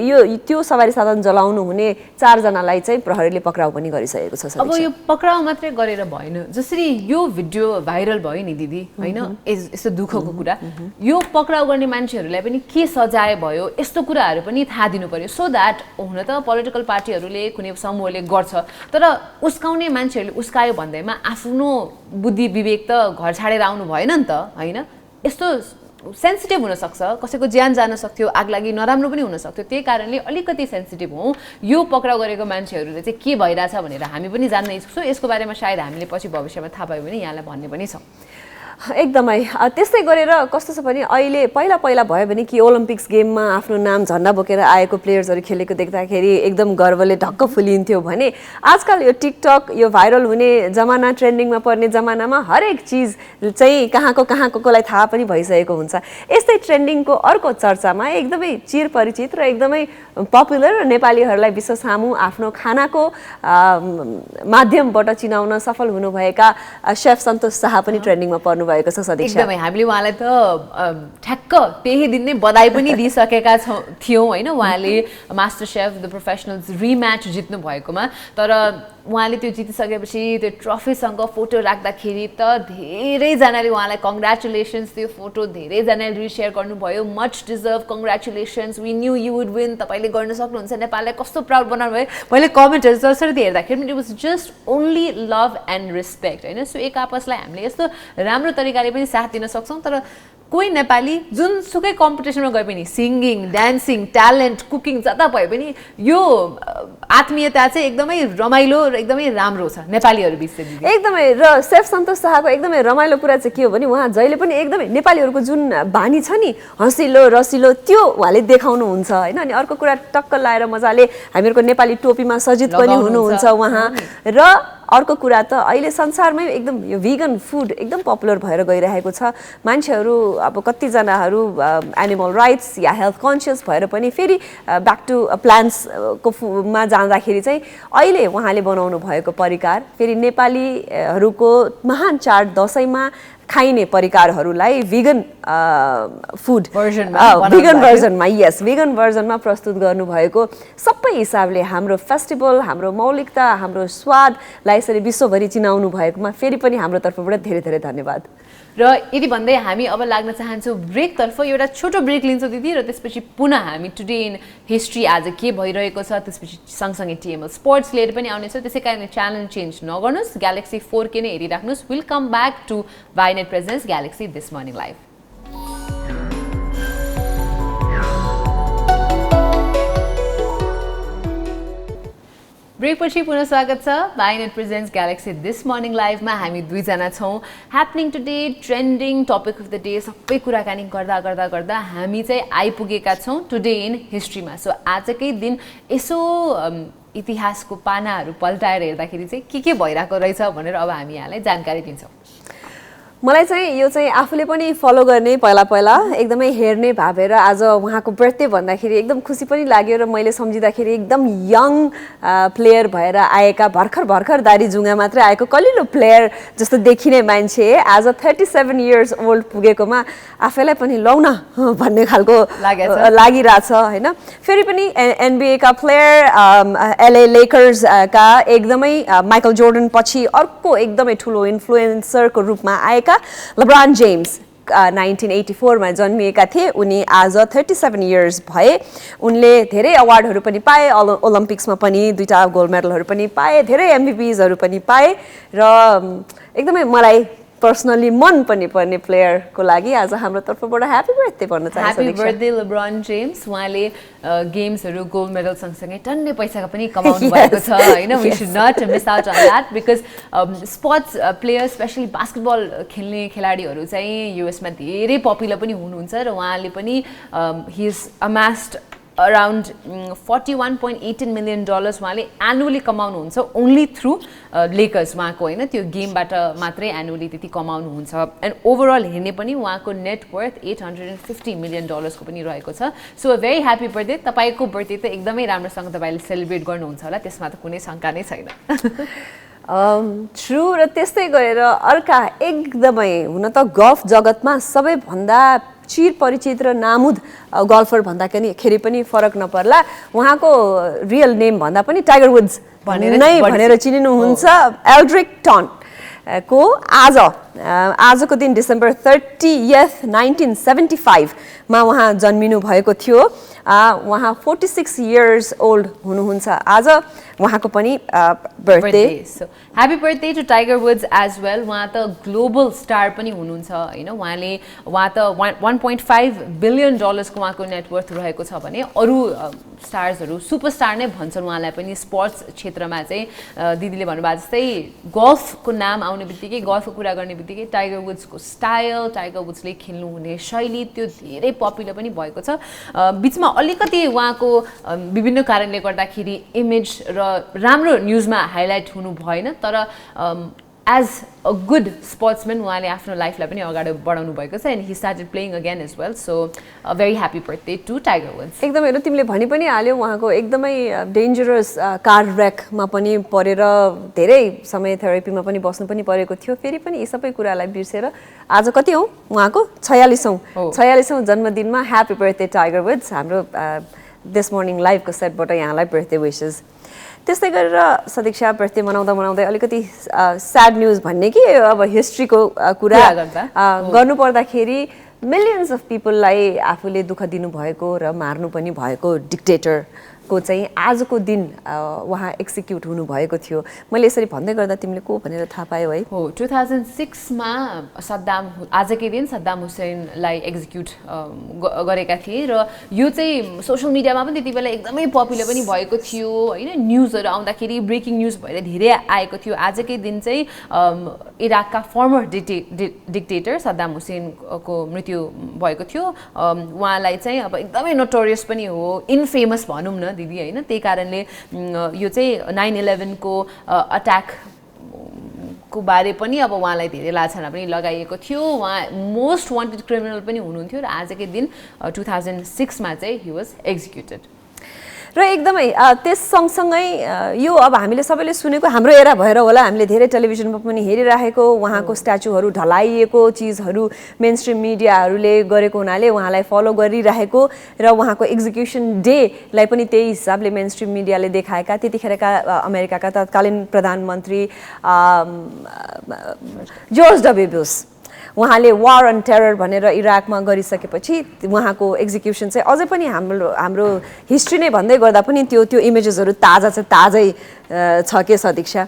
यो त्यो सवारी साधन जलाउनु हुने 4 जनालाई चाहिँ प्रहरीले पक्राउ पनि गरिसकेको छ अब यो पक्राउ मात्रै गरेर भएन जसरी यो भिडियो भाइरल भयो नि दिदी हैन यस्तो दुःखको कुरा यो पक्राउ गर्ने मान्छेहरुलाई पनि के सजाय भयो यस्तो कुराहरु पनि थाहा दिनु पर्यो सो दैट हुन त पोलिटिकल पार्टीहरुले कुनै समूहले गर्छ तर उस्काउने मान्छेहरुले उस्कायो भन्दैमा आफ्नो बुद्धि विवेक त घर छाडेर आउनु भएन नि त हैन यस्तो सेन्सिटिभ हुन सक्छ कसैको ज्यान जान सक्थ्यो आगलागी नराम्रो पनि हुन सक्थ्यो त्यही कारणले अलिकति सेन्सिटिभ हौ यो पक्राउ गरेको मान्छेहरुले चाहिँ के भइराछ भनेर हामी पनि जान्न इच्छुक छौं यसको बारेमा सायद हामीले पछि भविष्यमा थाहा पायो भने यहाँलाई भन्ने पनि छ एकदमै त्यस्तै गरेर कस्तो छ भने अहिले पहिला भयो भने कि ओलम्पिक्स गेममा आफ्नो नाम झण्डा बोकेर आएको प्लेयर्सहरु खेलेको देख्दाखेरि एकदम गर्वले ढक्क फुलिन्थ्यो भने आजकल यो टिकटक यो भाइरल हुने जमाना ट्रेन्डिङमा पर्ने जमानामा हरेक चीज चाहिँ कहाँकोलाई थाहा पनि भइसकेको हुन्छ यस्तै ट्रेन्डिङको अर्को चर्चामा एकदमै चिरपरिचित र एकदमै पपुलर नेपालीहरुलाई विश्व सामु आफ्नो खानाको माध्यमबाट चिनाउन सफल हुनुभएका शेफ सन्तोष शाह पनि ट्रेन्डिङमा पर्नु भएको छ सदीक्षा एकदमै हामीले उहाँलाई त ठ्याक्क त्यही दिन नै बधाई पनि दिइसकेका थियौं हैन उहाँले master chef the professionals rematch जित्नु भएकोमा तर उहाँले त्यो जितिसकेपछि त्यो ट्रफीसँग फोटो राख्दाखेरि त धेरै जनाले उहाँलाई कंग्रेचुलेशन्स त्यो फोटो धेरै जनाले रिशेयर गर्नुभयो much deserve congratulations we knew you would win तपाईले गर्न सक्नुहुन्छ नेपाललाई कस्तो प्राउड बनाउनु भयो मैले कमेन्टहरु जसरी हेर्दाखेरि it was just only love and respect हैन सो एक आपसलाई हामीले यस्तो राम्रो तरिकाले पनि साथ दिन सक्छौं तर कोही नेपाली जुन सुकै कम्पिटिसनमा गए पनि सिंगिङ डान्सिङ ट्यालेन्ट कुकिङ जता भए पनि यो आत्मीयता चाहिँ एकदमै रमाइलो र एकदमै राम्रो छ नेपालीहरु बीच चाहिँ एकदमै र शेफ सन्तोष शाहको एकदमै रमाइलो कुरा चाहिँ के हो भने उहाँ जहिले पनि एकदमै नेपालीहरुको जुन बानी छ नि हँसिलो रसिलो त्यो उहाँले देखाउनु हुन्छ हैन अनि अर्को कुरा टक्क लाएर मजाले हामीहरुको नेपाली टोपीमा सजित पनि हुनुहुन्छ उहाँ र अर्को कुरा त अहिले संसारमै एकदम यो भिगन फुड एकदम पपुलर भएर गइरहेको छ मान्छेहरु अब कति जनाहरु एनिमल राइट्स या हेल्थ कन्शियस भएर पनि फेरि ब्याक टु प्लान्ट्स को मा जाँदाखेरि चाहिँ अहिले उहाँले बनाउनु भएको परिकार फेरि नेपालीहरुको महान चाड दशैंमा खाइने परिकारहरूलाई भिगन फुड भिगन भर्जनमा यस भिगन भर्जनमा प्रस्तुत गर्नु भएको सबै हिसाबले हाम्रो फेस्टिभल हाम्रो मौलिकता हाम्रो स्वादलाई यसरी विश्वभरि चिनाउनु भएकोमा फेरि पनि हाम्रो तर्फबाट धेरै धेरै धन्यवाद र यदि भन्दै हामी अब लाग्न चाहन्छौं ब्रेक तर्फ एउटा छोटो ब्रेक लिन्छौं दिदी र त्यसपछि पुनः हामी टुडे इन हिस्ट्री आज के भइरहेको छ त्यसपछि सँगसँगै टीएमएल स्पोर्ट्स लिएर पनि आउने छ त्यसैकारण च्यानल चेन्ज नगर्नुस् ग्यालेक्सी 4K नै हेरिराख्नुस् will come back to Vianet presents Galaxy this morning live break पछि पुनः स्वागत छ Vianet presents Galaxy this morning लाइभमा हामी दुई जना छौं happening today trending topic of the day सबै कुराकानी गर्दा हामी चाहिँ आइपुगेका छौं टुडे इन हिस्ट्रीमा सो आजकै दिन यसो इतिहासको पानाहरू पल्टाएर हेर्दाखेरि चाहिँ के भइराको रहेछ भनेर अब हामी यहाँलाई जानकारी दिन्छौं मलाई चाहिँ यो चाहिँ आफूले पनि फलो गर्ने पहिला एकदमै हेर्ने भावेर आज उहाँको बर्थडे भन्दाखेरि एकदम खुसी पनि लाग्यो र मैले सम्झिँदाखेरि एकदम यङ प्लेयर भएर आएका भर्खर दारी जुङ्गा मात्रै आएको कलिलो प्लेयर जस्तो देखिने मान्छे आज 37 इयर्स ओल्ड पुगेकोमा आफैलाई पनि लौ न भन्ने खालको लागिरहेछ होइन। फेरि पनि NBA का प्लेयर LA लेकर्स का एकदमै माइकल जोर्डन पछि अर्को एकदमै ठुलो इन्फ्लुएन्सरको रूपमा आएका लेब्रन जेम्स 1984 मा जन्मिएका थिए। उनी आज 37 इयर्स भए। उनले धेरै अवार्डहरू पनि पाए, ओलम्पिक्समा पनि 2टा गोल्ड मेडलहरू पनि पाए, धेरै MVPsहरू पनि पाए र एकदमै मलाई पर्सनली मन पनि पर्ने प्लेयरको लागि आज हाम्रो तर्फबाट ह्यापी बर्थडे भन्न चाहन्छु। Happy birthday LeBron James. उहाँले गेम्सहरू गोल्ड मेडल सँगसँगै टन्नै पैसा पनि कमाउनु भएको छ होइन। We should not miss out on that because sports player specially basketball खेल्ने खेलाडीहरू चाहिँ युएसमा धेरै पपुलर पनि हुनुहुन्छ र उहाँले पनि हि इज अमास्ड अराउन्ड $41.18 million उहाँले एनुअली कमाउनुहुन्छ ओन्ली थ्रु लेकर्स। उहाँको होइन त्यो गेमबाट मात्रै एनुअली त्यति कमाउनुहुन्छ एन्ड ओभरअल हेर्ने पनि उहाँको नेटवर्थ $850 million को पनि रहेको छ। So a very happy birthday. तपाईँको बर्थडे त एकदमै राम्रोसँग तपाईँले सेलिब्रेट गर्नुहुन्छ होला, त्यसमा त कुनै शङ्का नै छैन। ट्रु। र त्यस्तै गरेर अर्का एकदमै हुन त गल्फ जगतमा सबैभन्दा चिर परिचित र नामुद गल्फर भन्दाखेरि पनि फरक नपर्ला, उहाँको रियल नेम भन्दा पनि टाइगर वुड्स भनेर चिनिनुहुन्छ। एल्ड्रिक टन को आजको दिन डिसेम्बर 30 1975 मा उहाँ जन्मिनु भएको थियो। उहाँ 46 इयर्स ओल्ड हुनुहुन्छ आज। उहाँको पनि birthday. Happy birthday to Tiger Woods as well. उहाँ त ग्लोबल स्टार पनि हुनुहुन्छ होइन। उहाँ त $1.5 billion को उहाँको नेटवर्थ रहेको छ भने अरू स्टार्सहरू सुपरस्टार नै भन्छन् उहाँलाई पनि। स्पोर्ट्स क्षेत्रमा चाहिँ दिदीले भन्नुभएको जस्तै गल्फको नाम आउने बित्तिकै, गल्फको कुरा गर्ने बित्तिकै टाइगर वुड्सको स्टाइल, टाइगर वुड्सले खेल्नुहुने शैली त्यो धेरै पपुलर पनि भएको छ। बिचमा अलिकति उहाँको विभिन्न कारणले गर्दाखेरि इमेज र राम्रो न्युजमा हाइलाइट हुनु भएन, तर एज अ गुड स्पोर्ट्सम्यान उहाँले आफ्नो लाइफलाई पनि अगाडि बढाउनु भएको छ and he started playing again as well. So a very happy birthday to Tiger Woods. एकदमै हेर्नु तिमीले भनि पनि हाल्यौ उहाँको एकदमै डेन्जरस कार रेकमा पनि परेर धेरै समय थेरापीमा पनि बस्नु पनि परेको थियो। फेरि पनि यी सबै कुरालाई बिर्सेर आज कति हौ उहाँको 46औं जन्मदिनमा ह्याप्पी बर्थडे टाइगर वुड्स। हाम्रो दिस मर्निङ लाइभको सेटबाट यहाँलाई बर्थडे विसेस। त्यस्तै गरेर सदीक्षा बर्थडे मनाउँदै अलिकति स्याड न्युज भन्ने कि अब हिस्ट्रीको कुरा गर्नु पर्दाखेरि मिलियन्स अफ पिपललाई आफूले दुःख दिनुभएको र मार्नु पनि भएको डिक्टेटरको चाहिँ आजको दिन उहाँ एक्जिक्युट हुनुभएको थियो। मैले यसरी भन्दै गर्दा तिमीले को भनेर थाहा पायौ है? हो 2006 मा आजकै दिन सद्दाम हुसैनलाई एक्जिक्युट गरेका थिए र यो चाहिँ सोशल मिडियामा पनि त्यति बेला एकदमै पपुलर पनि भएको थियो होइन। न्युजहरू आउँदाखेरि ब्रेकिङ न्युज भएर धेरै आएको थियो। आजकै दिन चाहिँ इराकका फर्मर डिक्टेटर सद्दाम हुसैनको मृत्यु भएको थियो। उहाँलाई चाहिँ अब एकदमै नोटोरियस पनि हो, इनफेमस भनौँ न दिदी होइन। त्यही कारणले यो चाहिँ 9/11 को अट्याक को बारे पनि अब उहाँलाई धेरै लाछना पनि लगाइएको थियो। उहाँ मोस्ट वान्टेड क्रिमिनल पनि हुनुहुन्थ्यो र आजकै दिन 2006 मा चाहिँ ही वाज एक्जिक्युटेड। र एकदमै त्यस सँगसँगै यो अब हामीले सबैले सुनेको हाम्रो एरा भएर होला, हामीले धेरै टेलिभिजनमा पनि हेरिरहेको उहाँको स्ट्याचुहरू ढलाइएको चिजहरू मेन स्ट्रिम मिडियाहरूले गरेको हुनाले उहाँलाई फलो गरिरहेको र उहाँको एक्जिक्युसन डेलाई पनि त्यही हिसाबले मेन स्ट्रिम मिडियाले देखाएका। त्यतिखेरका अमेरिकाका तत्कालीन प्रधानमन्त्री जर्ज डब्ल्यू बुश उहाँले वार अन टेरर भनेर इराकमा गरिसकेपछि उहाँको एक्जिक्युसन चाहिँ अझै पनि हाम्रो हिस्ट्री नै भन्दै गर्दा पनि त्यो इमेजेसहरू ताजै छ के सदीक्षा?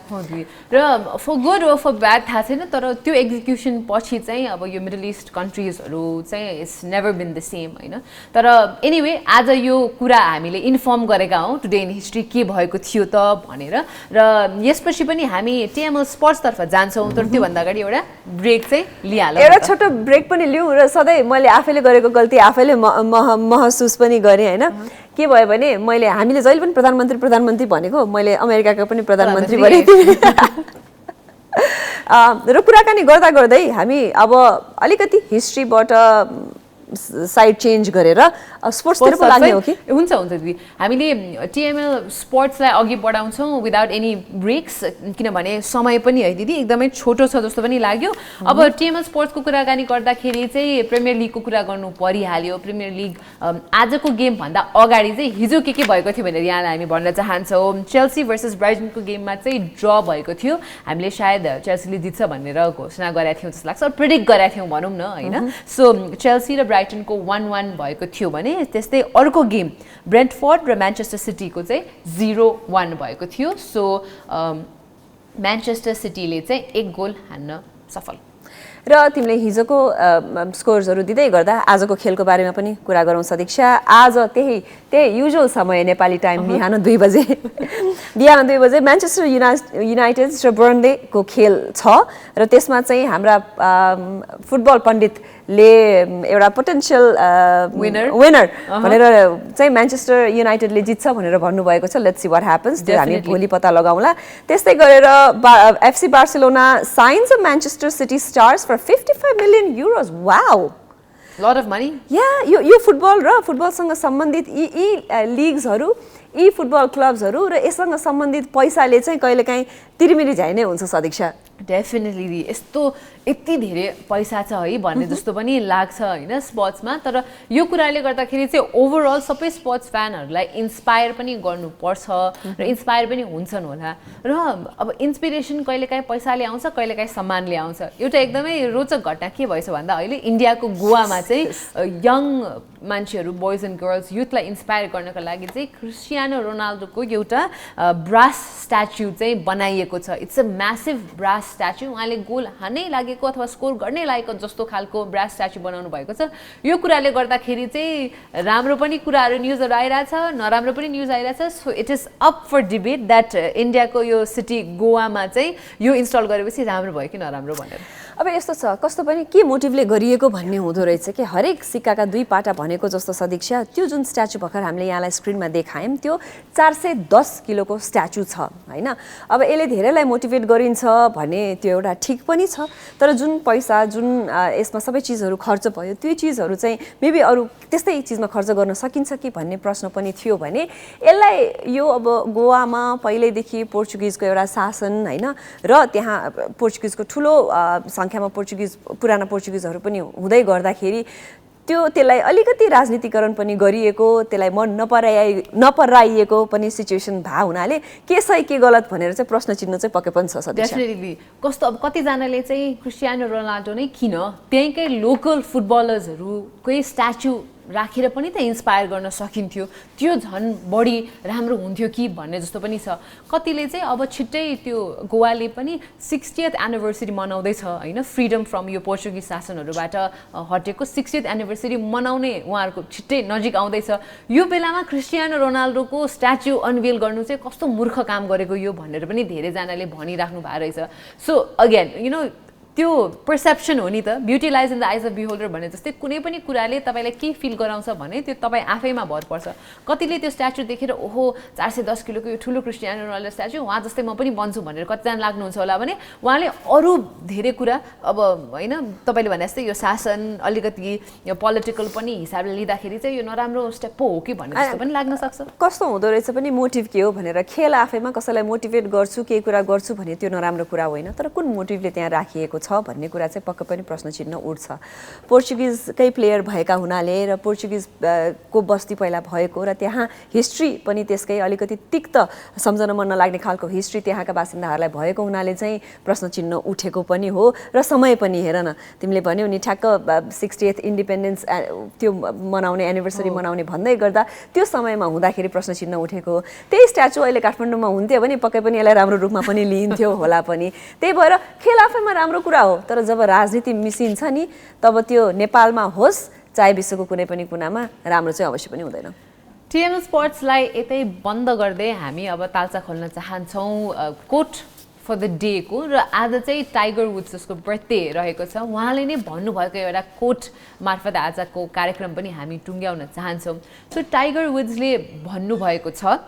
र फर गुड वा फर ब्याड थाहा छैन, तर त्यो एक्जिक्युसन पछि चाहिँ अब यो मिडल इस्ट कन्ट्रिजहरू चाहिँ it's never been the same होइन। तर एनिवे आज यो कुरा हामीले इन्फर्म गरेका हौँ टुडे इन हिस्ट्री के भएको थियो त भनेर। र यसपछि पनि हामी टिएमएल स्पोर्ट्सतर्फ जान्छौँ, तर त्योभन्दा अगाडि एउटा ब्रेक चाहिँ लिइहालौँ। एउटा छोटो ब्रेक पनि लिउँ र सधैँ मैले आफैले गरेको गल्ती आफैले महसुस पनि गरेँ होइन। के भयो भने हामीले जहिले पनि प्रधानमन्त्री भनेको मैले अमेरिकाको पनि प्रधानमन्त्री भनेको थिएँ। र कुराकानी गर्दा गर्दै हामी अब अलिकति हिस्ट्रीबाट साइड चेन्ज गरेर स्पोर्ट्सतिर पो लाग्ने हो कि? हुन्छ हुन्छ दिदी, हामीले टिएमएल स्पोर्ट्सलाई अघि बढाउँछौँ विदाउट एनी ब्रेक्स, किनभने समय पनि है दिदी एकदमै छोटो छ जस्तो पनि लाग्यो। अब टिएमएल स्पोर्ट्सको कुराकानी गर्दाखेरि चाहिँ प्रिमियर लिगको कुरा गर्नु परिहाल्यो। प्रिमियर लिग आजको गेमभन्दा अगाडि चाहिँ हिजो के भएको थियो भनेर यहाँलाई हामी भन्न चाहन्छौँ। चेल्सी भर्सेस ब्राइटनको गेममा चाहिँ ड्र भएको थियो। हामीले सायद चेल्सीले जित्छ भनेर घोषणा गरेका थियौँ जस्तो लाग्छ, प्रिडिक्ट गरेका थियौँ भनौँ न होइन। सो चेल्सी र ब्राइटनको 1-1 भएको थियो भने त्यस्तै अर्को गेम ब्रेन्टफोर्ड र म्यान्चेस्टर सिटीको चाहिँ 0-1 भएको थियो। सो म्यान्चेस्टर सिटीले चाहिँ 1 गोल हान्न सफल। र तिमीले हिजोको स्कोर्सहरू दिँदै गर्दा आजको खेलको बारेमा पनि कुरा गरौँ सदीक्षा। आज त्यही युजुअल समय नेपाली टाइम बिहान 2 बजे म्यान्चेस्टर युनाइटेड र बर्नलेको खेल छ र त्यसमा चाहिँ हाम्रा फुटबल पण्डितले एउटा पोटेन्सियल विनर भनेर चाहिँ म्यान्चेस्टर युनाइटेडले जित्छ भनेर भन्नुभएको छ। लेट्स सी व्हाट ह्यापन्स, त्यो हामी भोलि पत्ता लगाउँला। त्यस्तै गरेर FC Barcelona signs a Manchester City stars for 55 million euros. Wow! Lot of money. Yeah, यो फुटबल र फुटबलसँग सम्बन्धित यी लिग्सहरू, यी फुटबल क्लब्सहरू र यससँग सम्बन्धित पैसाले चाहिँ कहिलेकाहीँ तिरिमिरी झ्याइने हुन्छ सदीक्षा। डेफिनेटली यस्तो यति धेरै पैसा छ है भन्ने जस्तो पनि लाग्छ होइन स्पोर्ट्समा। तर यो कुराले गर्दाखेरि चाहिँ ओभरअल सबै स्पोर्ट्स फ्यानहरूलाई इन्सपायर पनि गर्नुपर्छ र इन्सपायर पनि हुन्छन् होला। र अब इन्सपिरेसन कहिलेकाहीँ पैसाले आउँछ, कहिलेकाहीँ सम्मानले आउँछ। एउटा एकदमै रोचक घटना के भएछ भन्दा अहिले इन्डियाको गोवामा चाहिँ यङ मान्छेहरू, बोइज एन्ड गर्ल्स, युथलाई इन्सपायर गर्नको लागि चाहिँ क्रिस्टियानो रोनाल्डोको एउटा ब्रास स्ट्याच्यु चाहिँ बनाइएको छ। It's a massive brass statue. उहाँले गोल हान्नै लागेको अथवा स्कोर गर्नै लागेको जस्तो खालको ब्रास स्ट्याच्यु बनाउनु भएको छ। यो कुराले गर्दाखेरि चाहिँ राम्रो पनि कुराहरू न्युजहरू आइरहेछ, नराम्रो पनि न्युज आइरहेछ। So it is up for debate that इन्डियाको यो सिटी गोवामा चाहिँ यो इन्स्टल गरेपछि राम्रो भयो कि नराम्रो भनेर। अब यस्तो छ, कस्तो पनि के मोटिभले गरिएको भन्ने हुँदो रहेछ कि हरेक सिक्काका 2 पाटा भनेको जस्तो सदीक्षा। त्यो जुन स्ट्याच्यु भर्खर हामीले यहाँलाई स्क्रिनमा देखायौँ त्यो 410 किलोको स्ट्याच्यु छ होइन। अब यसले धेरैलाई मोटिभेट गरिन्छ भने त्यो एउटा ठिक पनि छ, तर जुन पैसा जुन यसमा सबै चिजहरू खर्च भयो त्यो चिजहरू चाहिँ मेबी अरू त्यस्तै चिजमा खर्च गर्न सकिन्छ कि भन्ने प्रश्न पनि थियो भने यसलाई यो अब गोवामा पहिल्यैदेखि पोर्चुगिजको एउटा शासन होइन र त्यहाँ पोर्चुगिजको ठुलो सङ्ख्यामा पुराना पोर्चुगिजहरू पनि हुँदै गर्दाखेरि त्यसलाई अलिकति राजनीतिकरण पनि गरिएको, त्यसलाई मन नपराइएको पनि सिचुएसन भए हुनाले के सही के गलत भनेर चाहिँ प्रश्न चिन्ह चाहिँ पक्कै पनि छ सदीक्षा। डेफिनेटली कस्तो अब कतिजनाले चाहिँ क्रिस्टियानो रोनाल्डो नै किन त्यहीँकै लोकल फुटबलर्सहरूकै स्ट्याच्यु राखेर पनि त इन्सपायर गर्न सकिन्थ्यो, त्यो झन् बढी राम्रो हुन्थ्यो कि भन्ने जस्तो पनि छ। कतिले चाहिँ अब छिट्टै त्यो गोवाले पनि 60th एनिभर्सरी मनाउँदैछ होइन, फ्रिडम फ्रम यो पोर्चुगिज शासनहरूबाट हटेको 60th एनिभर्सरी मनाउने उहाँहरूको छिट्टै नजिक आउँदैछ। यो बेलामा क्रिस्टियानो रोनाल्डोको स्ट्याच्यु अनवेल गर्नु चाहिँ कस्तो मूर्ख काम गरेको यो भनेर पनि धेरैजनाले भनिराख्नु भएको रहेछ। सो अगेन यु नो त्यो पर्सेप्सन हो नि त, ब्युटी लाइज इन द आइज अफ बिहोल्डर भने जस्तै कुनै पनि कुराले तपाईँलाई के फिल गराउँछ भने त्यो तपाईँ आफैमा भर पर्छ। कतिले त्यो स्ट्याच्यु देखेर ओहो 410 किलोको यो ठुलो क्रिस्टियानो रोनाल्डो स्ट्याच्यु, उहाँ जस्तै म पनि बन्छु भनेर कतिजना लाग्नुहुन्छ होला भने उहाँले अरू धेरै कुरा अब होइन तपाईँले भने जस्तै यो शासन अलिकति पोलिटिकल पनि हिसाबले लिँदाखेरि चाहिँ यो नराम्रो स्टेप हो कि भन्ने जस्तो पनि लाग्न सक्छ। कस्तो हुँदो रहेछ पनि मोटिभ के हो भनेर खेल आफैमा कसैलाई मोटिभेट गर्छु केही कुरा गर्छु भने त्यो नराम्रो कुरा होइन, तर कुन मोटिभले त्यहाँ राखिएको छ भन्ने कुरा चाहिँ पक्कै पनि प्रश्न चिन्ह उठ्छ। पोर्चुगिजकै प्लेयर भएका हुनाले र पोर्चुगिजको बस्ती पहिला भएको र त्यहाँ हिस्ट्री पनि त्यसकै अलिकति तिक्त सम्झन मन नलाग्ने खालको हिस्ट्री त्यहाँका बासिन्दाहरूलाई भएको हुनाले चाहिँ प्रश्न चिन्ह उठेको पनि हो। र समय पनि हेर न, तिमीले भन्यौ नि ठ्याक्क 60th इन्डिपेन्डेन्स त्यो मनाउने एनिभर्सरी मनाउने भन्दै गर्दा त्यो समयमा हुँदाखेरि प्रश्न चिन्ह उठेको हो। त्यही स्ट्याच्यु अहिले काठमाडौँमा हुन्थ्यो भने पक्कै पनि यसलाई राम्रो रूपमा पनि लिइन्थ्यो होला पनि। त्यही भएर खेल आफैमा राम्रो कुरा हो, तर जब राजनीति मिसिन्छ नि तब त्यो नेपालमा होस् चाहे विश्वको कुनै पनि कुनामा राम्रो चाहिँ अवश्य पनि हुँदैन। टिएमएल स्पोर्ट्सलाई यतै बन्द गर्दै हामी अब तालचा खोल्न चाहन्छौँ कोट फर द डे को। र आज चाहिँ टाइगर वुड्स जसको बर्थडे रहेको छ, उहाँले नै भन्नुभएको एउटा कोट मार्फत आजको कार्यक्रम पनि हामी टुङ्ग्याउन चाहन्छौँ। सो टाइगर वुड्सले भन्नुभएको छ,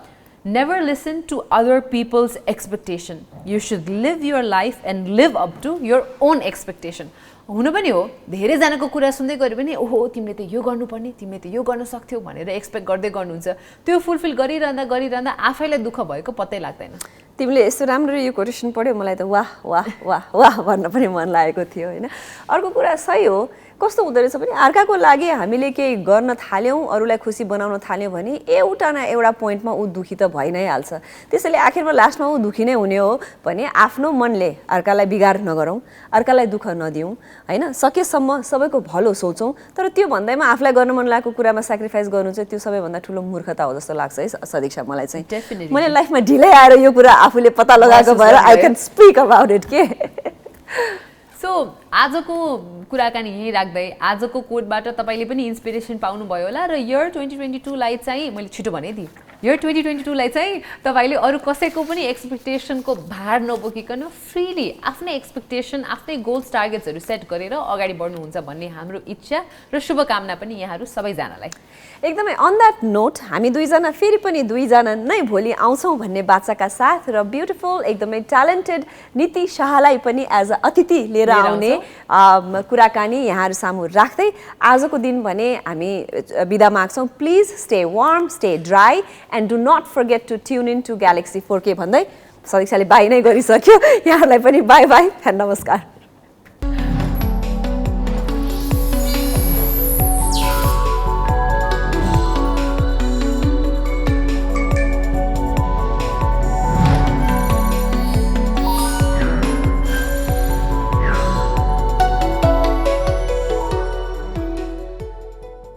Never listen to other people's expectation. You should live your life and live up to your own expectation. हुन पनि हो धेरैजनाको कुरा सुन्दै गऱ्यो भने ओहो तिमीले त यो गर्नुपर्ने तिमीले त यो गर्न सक्थ्यौ भनेर एक्सपेक्ट गर्दै गर्नुहुन्छ त्यो फुलफिल गरिरहँदा आफैलाई दुःख भएको पत्तै लाग्दैन तिमीले यस्तो राम्रो यो कोटेसन पढ्यो मलाई त वाह वाह वाह वाह भन्न पनि मन लागेको थियो होइन अर्को कुरा सही हो कस्तो हुँदो रहेछ भने अर्काको लागि हामीले केही गर्न थाल्यौँ अरूलाई खुसी बनाउन थाल्यौँ भने एउटा न एउटा पोइन्टमा ऊ दुखी त भइ नै हाल्छ त्यसैले आखिरमा लास्टमा ऊ दुखी नै हुने हो भने आफ्नो मनले अर्कालाई बिगार नगरौँ अर्कालाई दुःख नदिउँ होइन सकेसम्म सबैको भलो सोचौँ तर त्यो भन्दैमा आफूलाई गर्न मन लागेको कुरामा सेक्रिफाइस गर्नु चाहिँ त्यो सबैभन्दा ठुलो मूर्खता हो जस्तो लाग्छ है सदिक्षा मलाई चाहिँ मैले लाइफमा ढिलै आएर यो कुरा आफूले पत्ता लगाएको भएर I can speak about it के सो आजको कुराकानी यही राख्दै आजको कोटबाट तपाईँले पनि इन्सपिरेसन पाउनुभयो होला र इयर 2022लाई चाहिँ मैले छिटो भने दिएँ इयर 2022लाई चाहिँ तपाईँले अरू कसैको पनि एक्सपेक्टेसनको भार नबोकिकन फ्रिली आफ्नै एक्सपेक्टेसन आफ्नै गोल्स टार्गेट्सहरू सेट गरेर अगाडि बढ्नुहुन्छ भन्ने हाम्रो इच्छा र शुभकामना पनि यहाँहरू सबैजनालाई एकदमै अन द्याट नोट हामी दुईजना फेरि पनि दुईजना नै भोलि आउँछौँ भन्ने बाचाका साथ र ब्युटिफुल एकदमै ट्यालेन्टेड नीति शाहलाई पनि एज अ अतिथि लिएर आउने कुराकानी यहाँहरू सामु राख्दै आजको दिन भने हामी बिदा माग्छौँ please stay warm stay dry and do not forget to tune in to Galaxy 4K भन्दै सदिक्षाले बाई नै गरिसक्यो यहाँहरूलाई पनि बाई बाई एन्ड नमस्कार